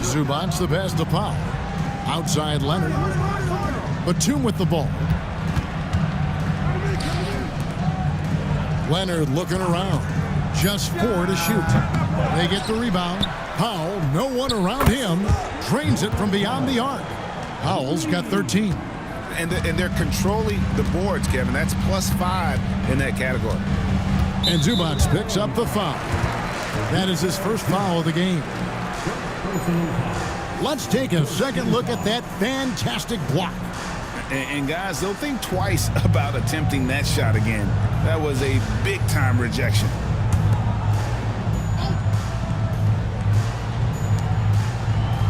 Zubac's the pass to Powell. Outside Leonard. Batum with the ball. Leonard looking around. Just 4 to shoot. They get the rebound. Powell, no one around him, drains it from beyond the arc. Powell's got 13. And they're controlling the boards, Kevin. That's +5 in that category. And Zubac picks up the foul. That is his first foul of the game. Let's take a second look at that fantastic block. And guys, they'll think twice about attempting that shot again. That was a big-time rejection.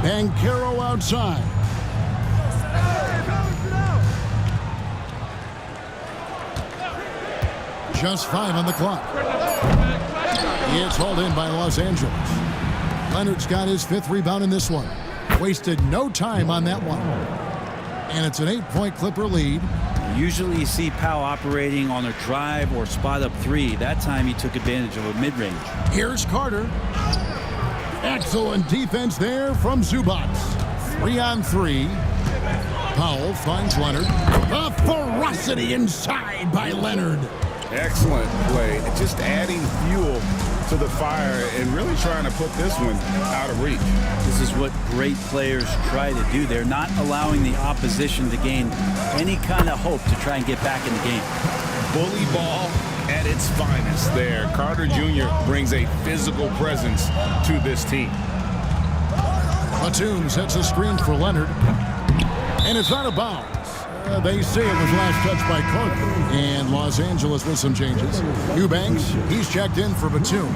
Banchero outside. Just 5 on the clock. It's hauled in by Los Angeles. Leonard's got his 5th rebound in this one. Wasted no time on that one. And it's an 8-point Clipper lead. Usually you see Powell operating on a drive or spot up 3. That time he took advantage of a mid-range. Here's Carter. Excellent defense there from Zubac. 3-on-3. Powell finds Leonard. The ferocity inside by Leonard. Excellent play. Just adding fuel to the fire and really trying to put this one out of reach. This is what great players try to do. They're not allowing the opposition to gain any kind of hope to try and get back in the game. Bully ball at its finest there. Carter Jr. brings a physical presence to this team. Batum sets a screen for Leonard. And it's out of bounds. They say it was last touched by Carter. And Los Angeles with some changes. Eubanks, he's checked in for Batum.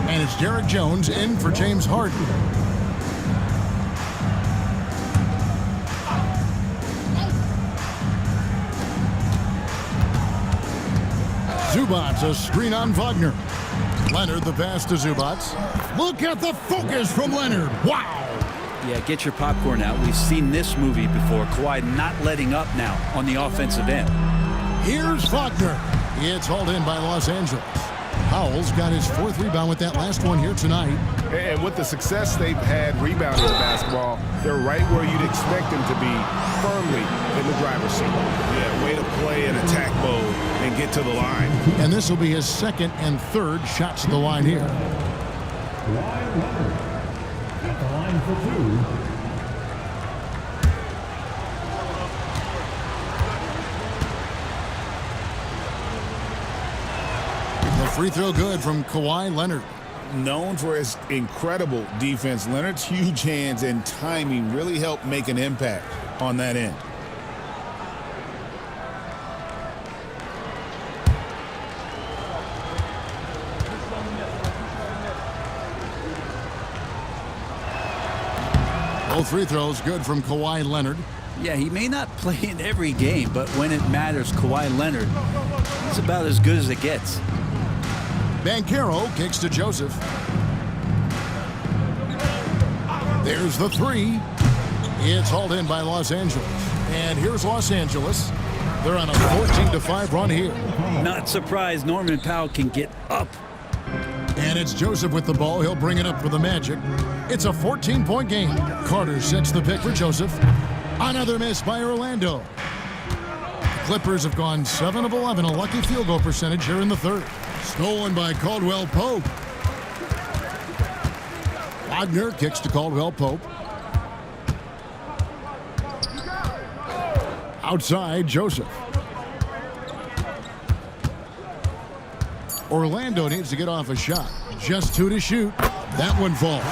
And it's Derek Jones in for James Harden. Zubac, a screen on Wagner. Leonard, the pass to Zubac. Look at the focus from Leonard. Wow. Yeah, get your popcorn out. We've seen this movie before. Kawhi not letting up now on the offensive end. Here's Wagner. It's hauled in by Los Angeles. Powell's got his 4th rebound with that last one here tonight. And with the success they've had rebounding basketball, they're right where you'd expect them to be, firmly in the driver's seat. Yeah, way to play in attack mode and get to the line. And this will be his 2nd and 3rd shots to the line here. Kawhi Leonard at the line for 2. The free throw good from Kawhi Leonard. Known for his incredible defense, Leonard's huge hands and timing really help make an impact on that end. Both free throws good from Kawhi Leonard. Yeah, he may not play in every game, but when it matters, Kawhi Leonard, he's about as good as it gets. Banchero kicks to Joseph. There's the 3. It's hauled in by Los Angeles. And here's Los Angeles. They're on a 14-5 run here. Not surprised Norman Powell can get up. And it's Joseph with the ball. He'll bring it up for the Magic. It's a 14-point game. Carter sets the pick for Joseph. Another miss by Orlando. Clippers have gone 7 of 11, a lucky field goal percentage here in the 3rd. Stolen by Caldwell Pope. Wagner kicks to Caldwell Pope. Outside, Joseph. Orlando needs to get off a shot. Just 2 to shoot. That one falls.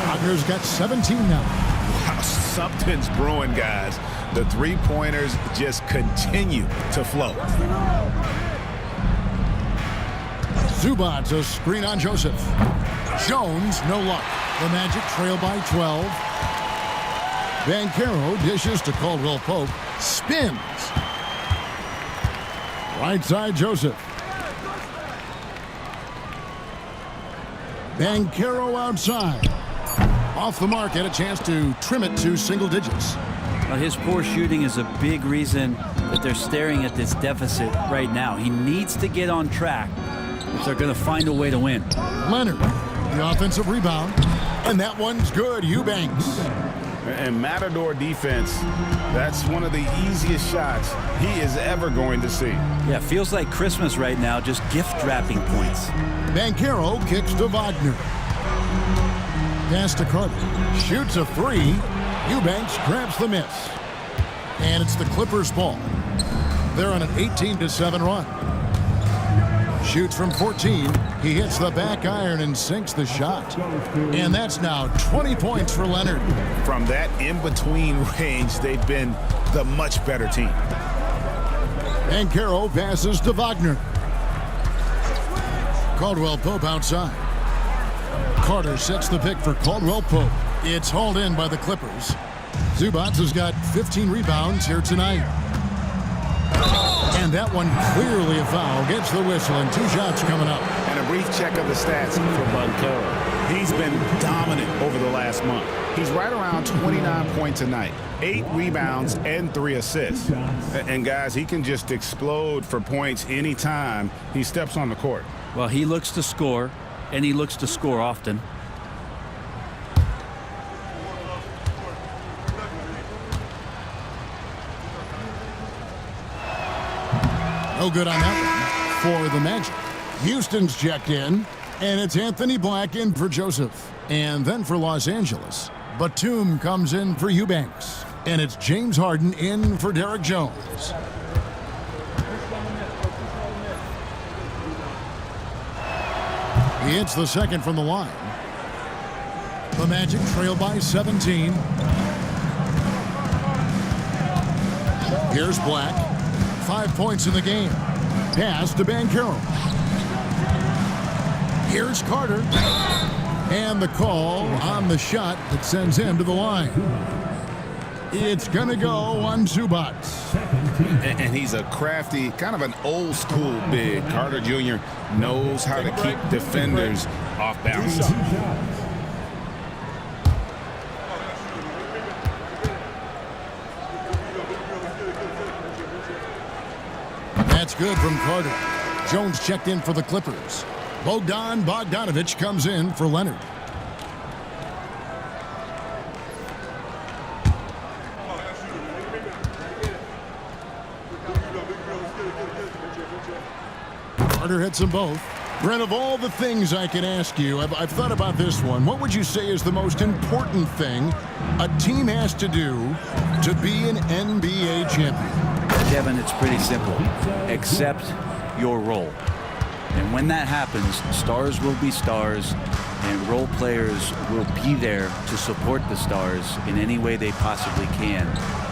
Wagner's got 17 now. Wow, something's brewing, guys. The 3-pointers just continue to flow. Zubac, a screen on Joseph. Jones, no luck. The Magic trail by 12. Banchero dishes to Caldwell Pope. Spins. Right side, Joseph. Banchero outside. Off the mark, had a chance to trim it to single digits. Well, his poor shooting is a big reason that they're staring at this deficit right now. He needs to get on track if they're going to find a way to win. Leonard, the offensive rebound. And that one's good. Eubanks. And Matador defense, that's one of the easiest shots he is ever going to see. Yeah, feels like Christmas right now, just gift wrapping points. Banchero kicks to Wagner. Pass to Carter. Shoots a 3. Eubanks grabs the miss. And it's the Clippers' ball. They're on an 18-7 run. Shoots from 14. He hits the back iron and sinks the shot. And that's now 20 points for Leonard. From that in-between range, they've been the much better team. Banchero passes to Wagner. Caldwell Pope outside. Carter sets the pick for Caldwell Pope. It's hauled in by the Clippers. Zubac has got 15 rebounds here tonight. And that one clearly a foul. Gets the whistle and 2 shots coming up. And a brief check of the stats for Moncaro. He's been dominant over the last month. He's right around 29 points a night, 8 rebounds and 3 assists. And guys, he can just explode for points anytime he steps on the court. Well, he looks to score, and he looks to score often. No good on that one for the Magic. Houston's checked in, and it's Anthony Black in for Joseph. And then for Los Angeles, Batum comes in for Eubanks. And it's James Harden in for Derek Jones. He hits the second from the line. The Magic trail by 17. Here's Black. 5 points in the game. Pass to Banchero. Here's Carter. And the call on the shot that sends him to the line. It's going to go on Zubac. And he's a crafty, kind of an old school big. Carter Jr. knows how to keep defenders off balance. That's good from Carter. Jones checked in for the Clippers. Bogdanovich comes in for Leonard. Carter hits them both. Brent, of all the things I can ask you, I've thought about this one. What would you say is the most important thing a team has to do to be an NBA champion? Kevin, it's pretty simple. Accept your role. And when that happens, stars will be stars, and role players will be there to support the stars in any way they possibly can.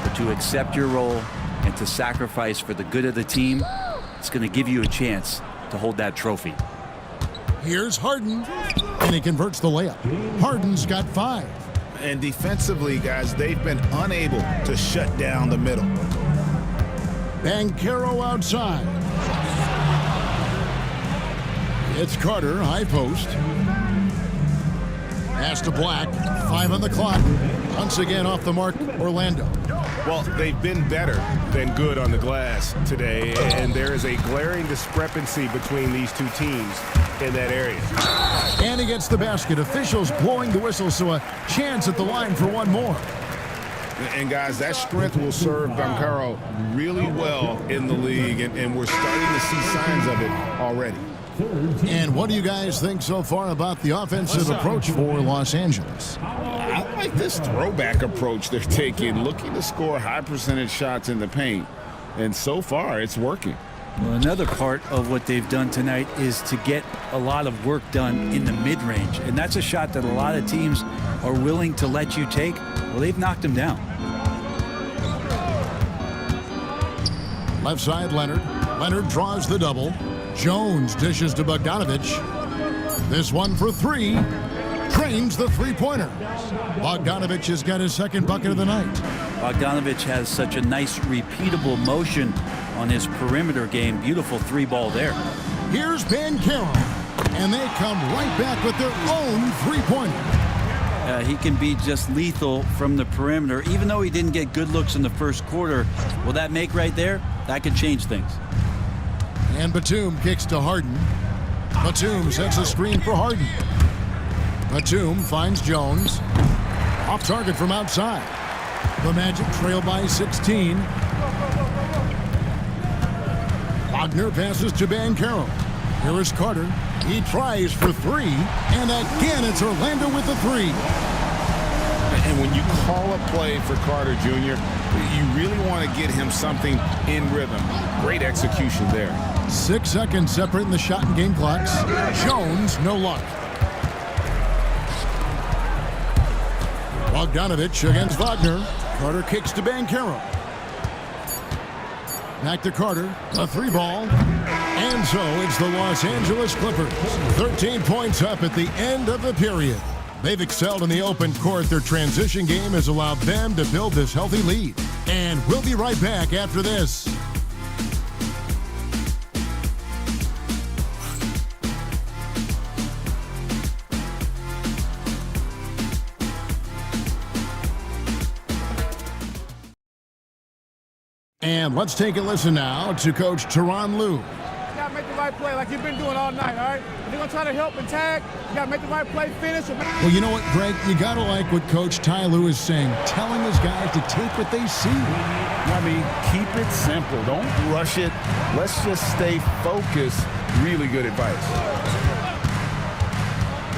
But to accept your role and to sacrifice for the good of the team, it's going to give you a chance to hold that trophy. Here's Harden, and he converts the layup. Harden's got 5. And defensively, guys, they've been unable to shut down the middle. Banchero outside. It's Carter, high post. Pass to Black. 5 on the clock. Once again off the mark, Orlando. Well, they've been better than good on the glass today, and there is a glaring discrepancy between these two teams in that area. And he gets the basket. Officials blowing the whistle, so a chance at the line for one more. And guys, that strength will serve Banchero really well in the league, and we're starting to see signs of it already. And what do you guys think so far about the offensive approach for Los Angeles? I like this throwback approach they're taking, looking to score high percentage shots in the paint. And so far, it's working. Well, another part of what they've done tonight is to get a lot of work done in the mid-range. And that's a shot that a lot of teams are willing to let you take. Well, they've knocked him down. Left side, Leonard. Leonard draws the double. Jones dishes to Bogdanovich. This one for 3. Trains the three-pointer. Bogdanovich has got his second bucket of the night. Bogdanovich has such a nice repeatable motion on his perimeter game. Beautiful 3-ball there. Here's Banchero. And they come right back with their own three-pointer. He can be just lethal from the perimeter. Even though he didn't get good looks in the first quarter, will that make right there? That could change things. And Batum kicks to Harden. Batum sets a screen for Harden. Batum finds Jones. Off target from outside. The Magic trail by 16. Wagner passes to Banchero. Here is Carter. He tries for 3. And again, it's Orlando with the 3. And when you call a play for Carter Jr., you really want to get him something in rhythm. Great execution there. 6 seconds separating the shot and game clocks. Jones, no luck. Bogdanovich against Wagner. Carter kicks to Banchero. Back to Carter. A 3-ball. And so it's the Los Angeles Clippers. 13 points up at the end of the period. They've excelled in the open court. Their transition game has allowed them to build this healthy lead. And we'll be right back after this. And let's take a listen now to Coach Tyronn Lue. You gotta make the right play like you've been doing all night, all right? If you're gonna try to help and tag, you gotta make the right play, finish. Well, you know what, Greg? You gotta like what Coach Ty Lue is saying, telling his guys to take what they see. I mean, keep it simple. Don't rush it. Let's just stay focused. Really good advice.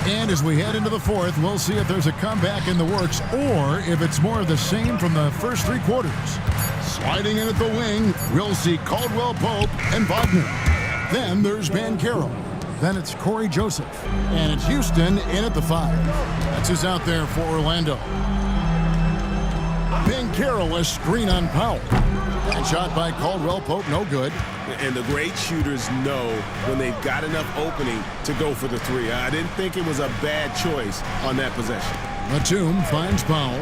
And as we head into the fourth, we'll see if there's a comeback in the works or if it's more of the same from the first 3 quarters. Sliding in at the wing, we'll see Caldwell Pope and Wagner. Then there's Banchero. Then it's Corey Joseph. And it's Houston in at the 5. That's who's out there for Orlando. Banchero, a screen on Powell. And shot by Caldwell Pope, no good. And the great shooters know when they've got enough opening to go for the 3. I didn't think it was a bad choice on that possession. Batum finds Powell.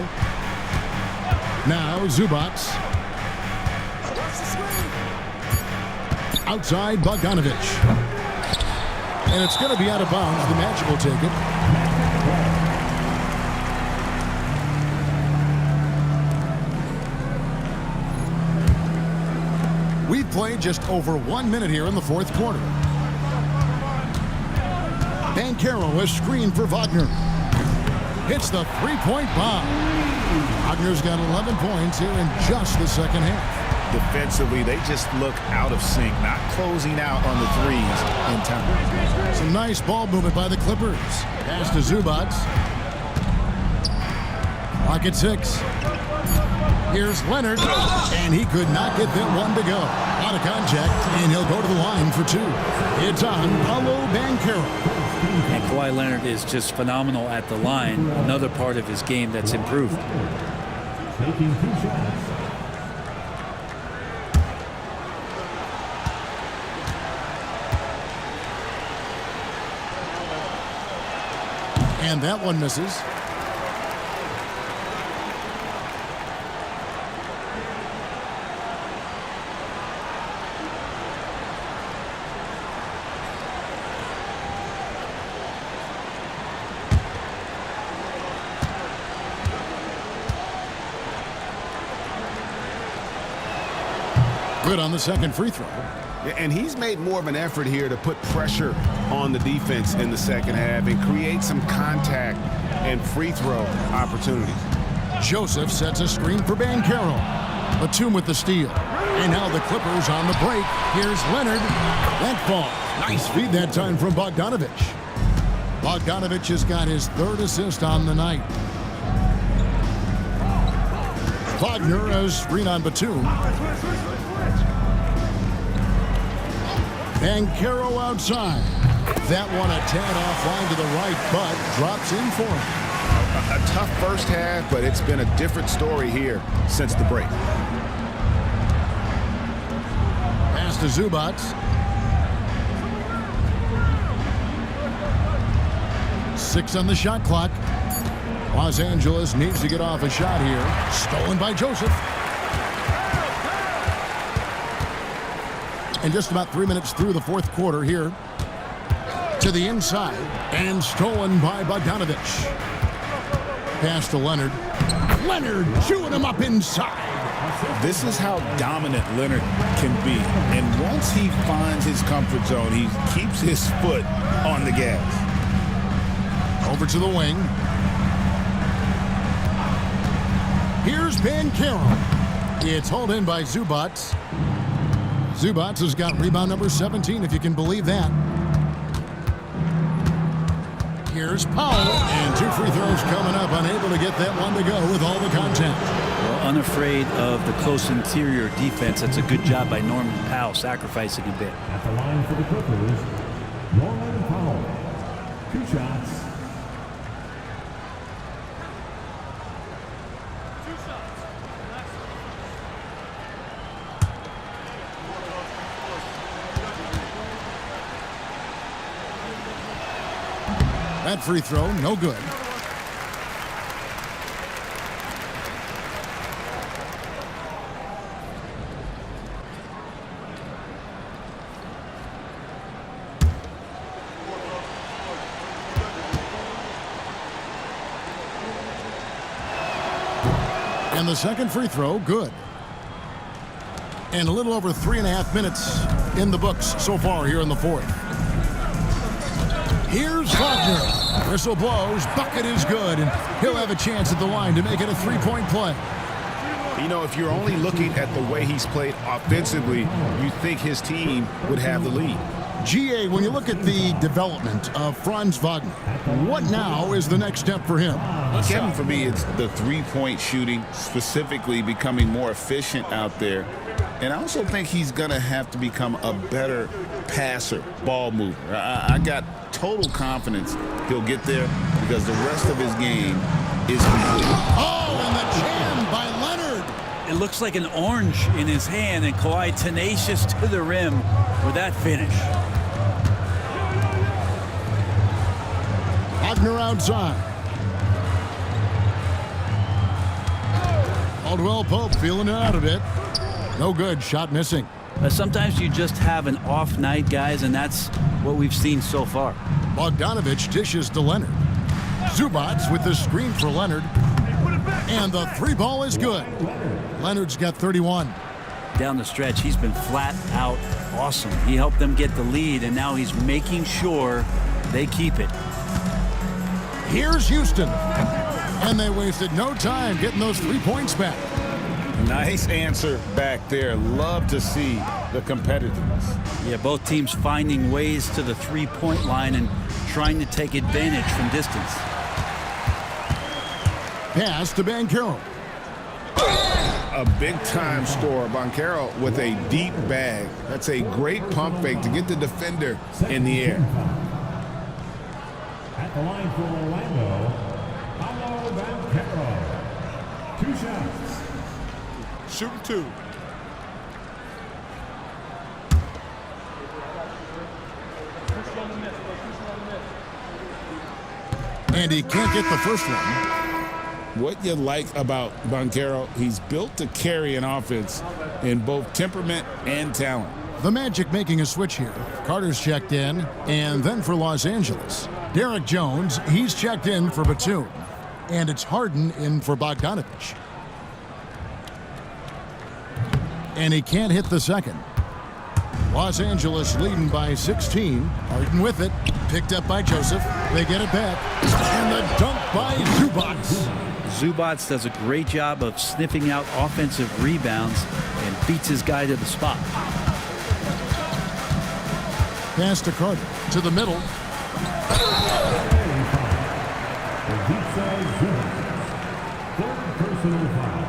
Now Zubac. Outside Bogdanovich. And it's going to be out of bounds. The Magic will take it. We've played just over 1 minute here in the fourth quarter. Banchero is screened for Wagner. Hits the 3-point bomb. Wagner's got 11 points here in just the second half. Defensively, they just look out of sync, not closing out on the 3s in time. Some nice ball movement by the Clippers. Pass to Zubac. Clock at 6. Here's Leonard, and he could not get that one to go. Out of contact, and he'll go to the line for 2. It's on Paolo Banchero. And Kawhi Leonard is just phenomenal at the line. Another part of his game that's improved. Taking 2 shots. And that one misses. Good on the second free throw. And he's made more of an effort here to put pressure on the defense in the second half and create some contact and free throw opportunities. Joseph sets a screen for Banchero. Batum with the steal. And now the Clippers on the break. Here's Leonard. That ball. Nice feed that time from Bogdanovich. Bogdanovich has got his 3rd assist on the night. Wagner, a screen on Batum. Banchero outside. That one a tad offline to the right, but drops in for him. A tough first half, but it's been a different story here since the break. Pass to Zubac. 6 on the shot clock. Los Angeles needs to get off a shot here. Stolen by Joseph. And just about 3 minutes through the fourth quarter here. To the inside. And stolen by Bogdanovich. Pass to Leonard. Leonard chewing him up inside. This is how dominant Leonard can be. And once he finds his comfort zone, he keeps his foot on the gas. Over to the wing. Here's Banchero. It's hauled in by Zubac. Zubac has got rebound number 17, if you can believe that. Here's Powell, and 2 free throws coming up, unable to get that one to go with all the contact. Well, unafraid of the close interior defense. That's a good job by Norman Powell, sacrificing a bit. At the line for the Clippers, Norman Powell. 2 shots. That free throw, no good. And the second free throw, good. And a little over 3.5 minutes in the books so far here in the fourth. Here's Wagner. Whistle blows. Bucket is good, and he'll have a chance at the line to make it a three-point play. You know, if you're only looking at the way he's played offensively, you think his team would have the lead. GA, when you look at the development of Franz Wagner, what now is the next step for him? Kevin, for me, it's the three-point shooting, specifically becoming more efficient out there. And I also think he's going to have to become a better passer, ball mover. I got total confidence he'll get there because the rest of his game is complete. Oh, and the jam by Leonard. It looks like an orange in his hand, and Kawhi tenacious to the rim with that finish. Wagner outside. Caldwell Pope feeling it out a bit. No good. Shot missing. Sometimes you just have an off night, guys, and that's what we've seen so far. Bogdanovich dishes to Leonard. Zubats with the screen for Leonard. And the three ball is good. Leonard's got 31. Down the stretch, he's been flat out awesome. He helped them get the lead, and now he's making sure they keep it. Here's Houston. And they wasted no time getting those 3 points back. Nice answer back there. Love to see the competitiveness. Yeah, both teams finding ways to the three-point line and trying to take advantage from distance. Pass to Banchero. A big-time scorer, Banchero, with a deep bag. That's a great pump fake to get the defender in the air. At the line for Orlando, Banchero. 2 shots. Shooting 2. And he can't get the first one. What you like about Banchero, he's built to carry an offense in both temperament and talent. The Magic making a switch here. Carter's checked in, and then for Los Angeles. Derek Jones, he's checked in for Batum. And it's Harden in for Bogdanovich. And he can't hit the second. Los Angeles leading by 16. Harden with it. Picked up by Joseph. They get it back. And the dunk by Zubats. Zubats does a great job of sniffing out offensive rebounds and beats his guy to the spot. Pass to Carter. To the middle. Third personal foul.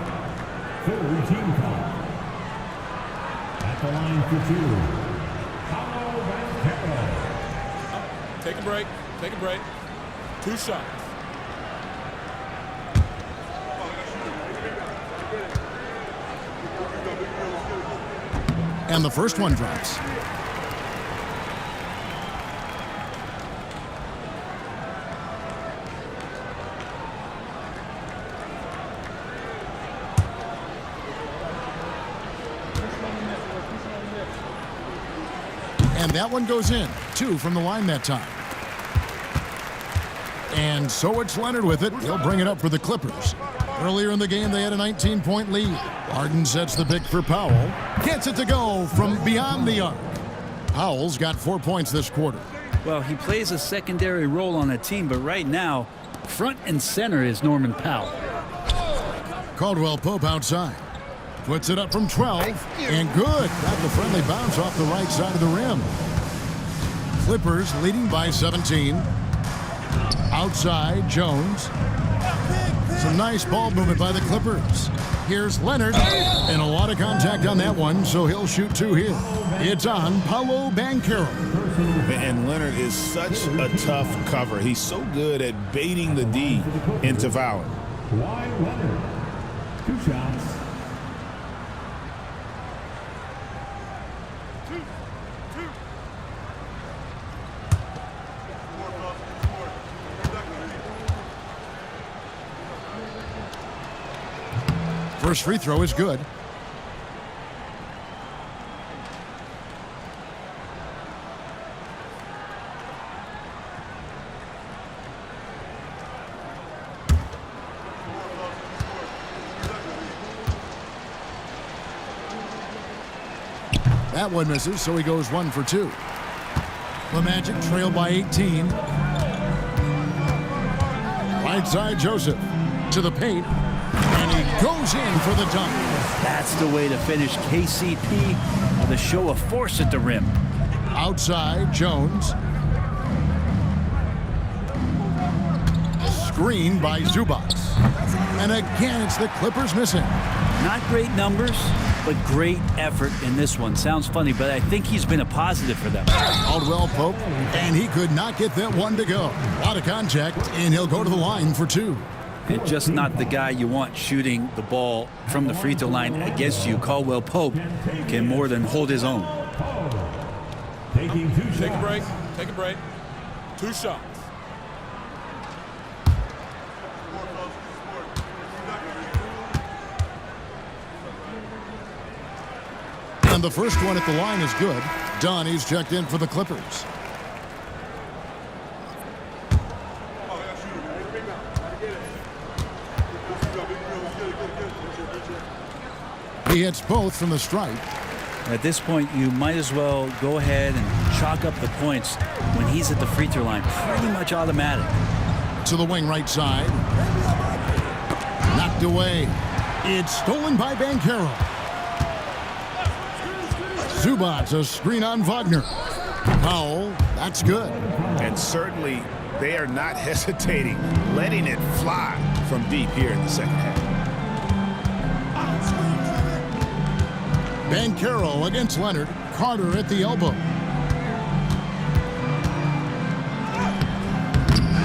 Third team foul. At the line for 2. Paulo Banchero. Take a break. Take a break. 2 shots. And the first one drops. And that one goes in. 2 from the line that time. And so it's Leonard with it. He'll bring it up for the Clippers. Earlier in the game, they had a 19-point lead. Harden sets the pick for Powell. Gets it to go from beyond the arc. Powell's got 4 points this quarter. Well, he plays a secondary role on a team, but right now, front and center is Norman Powell. Caldwell Pope outside. Puts it up from 12. And good. Got the friendly bounce off the right side of the rim. Clippers leading by 17. Outside, Jones. Some nice ball movement by the Clippers. Here's Leonard. And a lot of contact on that one, so he'll shoot 2 here. It's on Paulo Banchero. And Leonard is such a tough cover. He's so good at baiting the D into fouling. Kawhi Leonard. 2 shots. First free throw is good. That one misses, so he goes 1 for 2. The Magic trail by 18. Right side, Joseph to the paint, and he goes in for the dunk. That's the way to finish KCP with a show of force at the rim. Outside, Jones. Screen by Zubats. And again, it's the Clippers missing. Not great numbers, but great effort in this one. Sounds funny, but I think he's been a positive for them. Caldwell Pope, and he could not get that one to go. A lot of contact, and he'll go to the line for 2. And just not the guy you want shooting the ball from the free throw line against you. Caldwell Pope can more than hold his own. Taking 2 shots. Take a break. Take a break. 2 shots. And the first one at the line is good. Donnie's checked in for the Clippers. He hits both from the stripe. At this point, you might as well go ahead and chalk up the points when he's at the free throw line. Pretty much automatic. To the wing right side. Knocked away. It's stolen by Banchero. Zubats, a screen on Wagner. Powell, that's good. And certainly they are not hesitating, letting it fly from deep here in the second half. Banchero against Leonard. Carter at the elbow.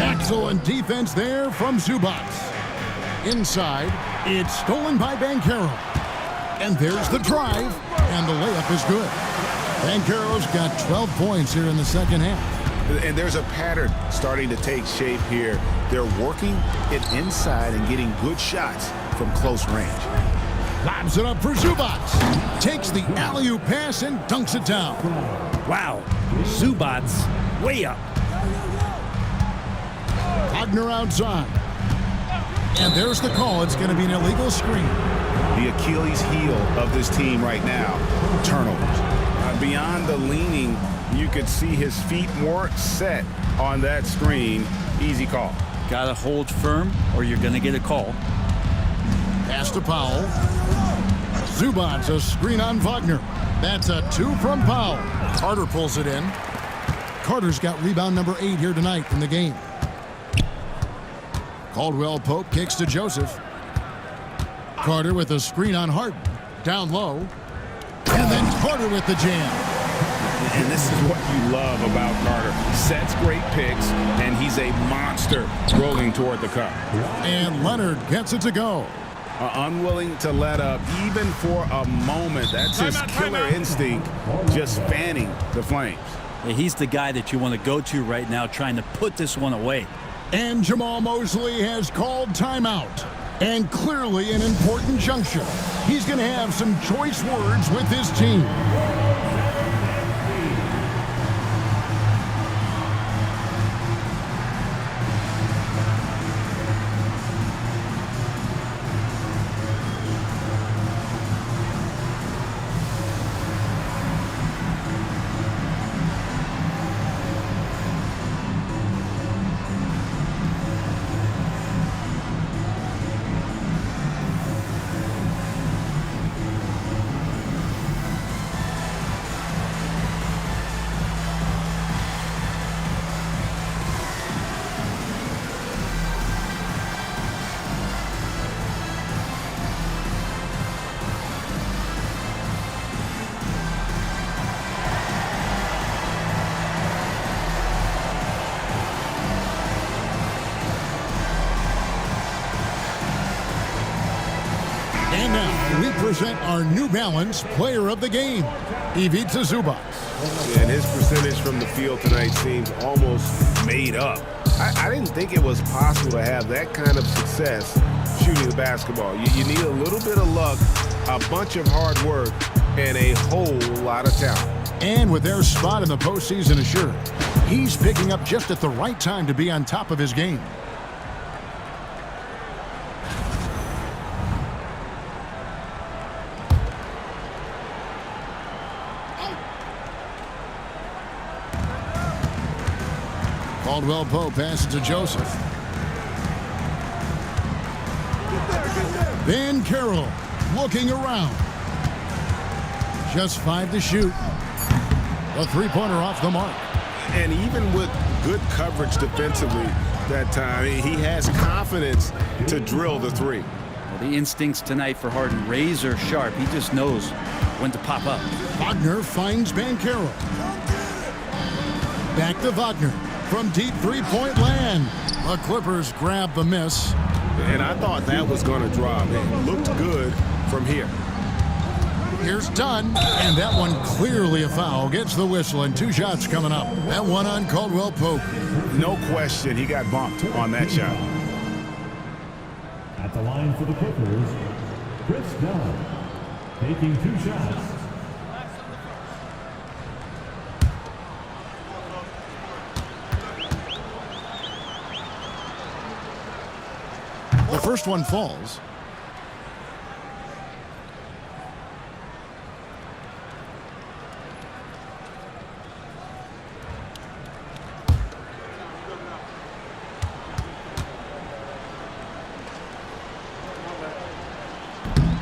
Excellent defense there from Zubats. Inside, it's stolen by Banchero. And there's the drive, and the layup is good. Banchero's got 12 points here in the second half. And there's a pattern starting to take shape here. They're working it inside and getting good shots from close range. Lobs it up for Zubats. Takes the alley-oop pass and dunks it down. Wow. Zubats way up. Wagner outside. And there's the call. It's going to be an illegal screen. The Achilles heel of this team right now, turnovers. Beyond the leaning, you could see his feet weren't set on that screen. Easy call. Got to hold firm or you're going to get a call. Pass to Powell. Zubats, a screen on Wagner. That's a 2 from Powell. Carter pulls it in. Carter's got rebound number 8 here tonight in the game. Caldwell Pope kicks to Joseph. Carter with a screen on Harden. Down low. And then Carter with the jam. And this is what you love about Carter. Sets great picks, and he's a monster rolling toward the cup. And Leonard gets it to go. Unwilling to let up even for a moment. That's his killer instinct, just fanning the flames. Yeah, he's the guy that you want to go to right now trying to put this one away. And Jamal Mosley has called timeout. And clearly an important juncture. He's going to have some choice words with his team. And now we present our New Balance Player of the Game, Ivica Zubats. And his percentage from the field tonight seems almost made up. I didn't think it was possible to have that kind of success shooting the basketball. You need a little bit of luck, a bunch of hard work, and a whole lot of talent. And with their spot in the postseason assured, he's picking up just at the right time to be on top of his game. Caldwell Pope passes to Joseph. Van Carroll looking around. Just 5 to shoot. A three-pointer off the mark. And even with good coverage defensively that time, he has confidence to drill the three. Well, the instincts tonight for Harden, razor sharp. He just knows when to pop up. Wagner finds Van Carroll. Back to Wagner from deep three-point land. The Clippers grab the miss. And I thought that was going to drop. It looked good from here. Here's Dunn, and that one clearly a foul. Gets the whistle, and 2 shots coming up. That one on Caldwell Pope. No question, he got bumped on that shot. At the line for the Clippers, Chris Dunn, taking 2 shots. The first one falls.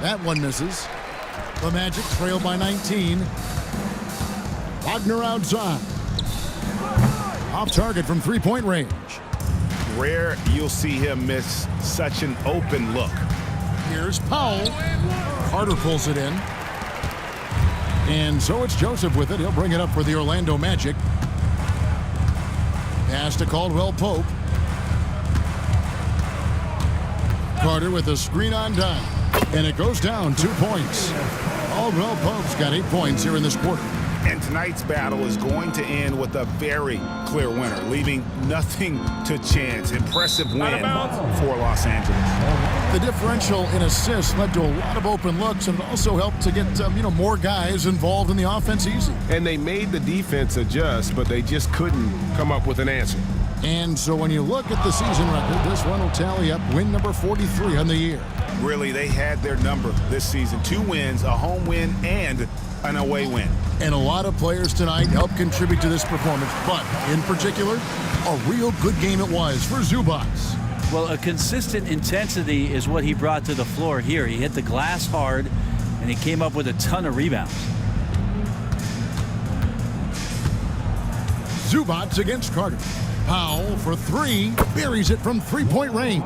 That one misses. The Magic trail by 19. Wagner outside. Off target from three-point range. Rare you'll see him miss such an open look. Here's Powell. Carter pulls it in. And so it's Joseph with it. He'll bring it up for the Orlando Magic. Pass to Caldwell Pope. Carter with a screen on Dunn. And it goes down 2 points. Caldwell Pope's got 8 points here in this quarter. And tonight's battle is going to end with a very clear winner, leaving nothing to chance. Impressive win for Los Angeles. The differential in assists led to a lot of open looks, and it also helped to get more guys involved in the offense easy. And they made the defense adjust, but they just couldn't come up with an answer. And so when you look at the season record, this one will tally up win number 43 on the year. Really, they had their number this season. 2 wins, a home win, and an away win. And a lot of players tonight helped contribute to this performance, but in particular, a real good game it was for Zubac. Well, a consistent intensity is what he brought to the floor here. He hit the glass hard, and he came up with a ton of rebounds. Zubac against Carter. Powell for 3, buries it from three-point range.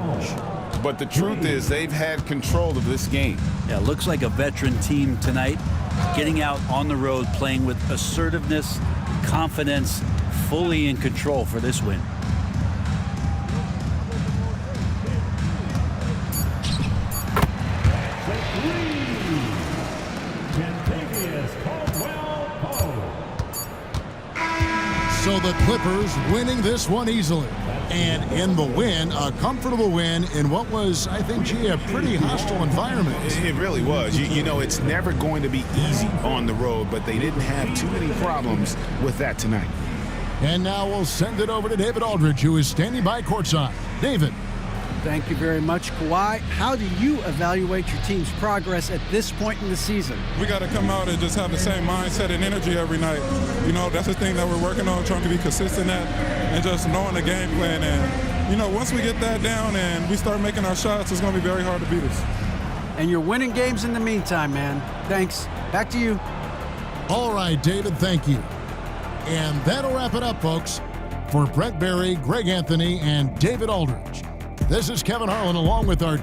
But the truth is they've had control of this game. Yeah, looks like a veteran team tonight, getting out on the road, playing with assertiveness, confidence, fully in control for this win. So the Clippers winning this one easily. And in the win, a comfortable win in what was, I think, a pretty hostile environment. It really was. You know, it's never going to be easy on the road, but they didn't have too many problems with that tonight. And now we'll send it over to David Aldridge, who is standing by courtside. David. Thank you very much, Kawhi. How do you evaluate your team's progress at this point in the season? We got to come out and just have the same mindset and energy every night. You know, that's the thing that we're working on, trying to be consistent at, and just knowing the game plan. And, you know, once we get that down and we start making our shots, it's going to be very hard to beat us. And you're winning games in the meantime, man. Thanks. Back to you. All right, David, thank you. And that'll wrap it up, folks. For Brett Berry, Greg Anthony, and David Aldridge, this is Kevin Harlan along with our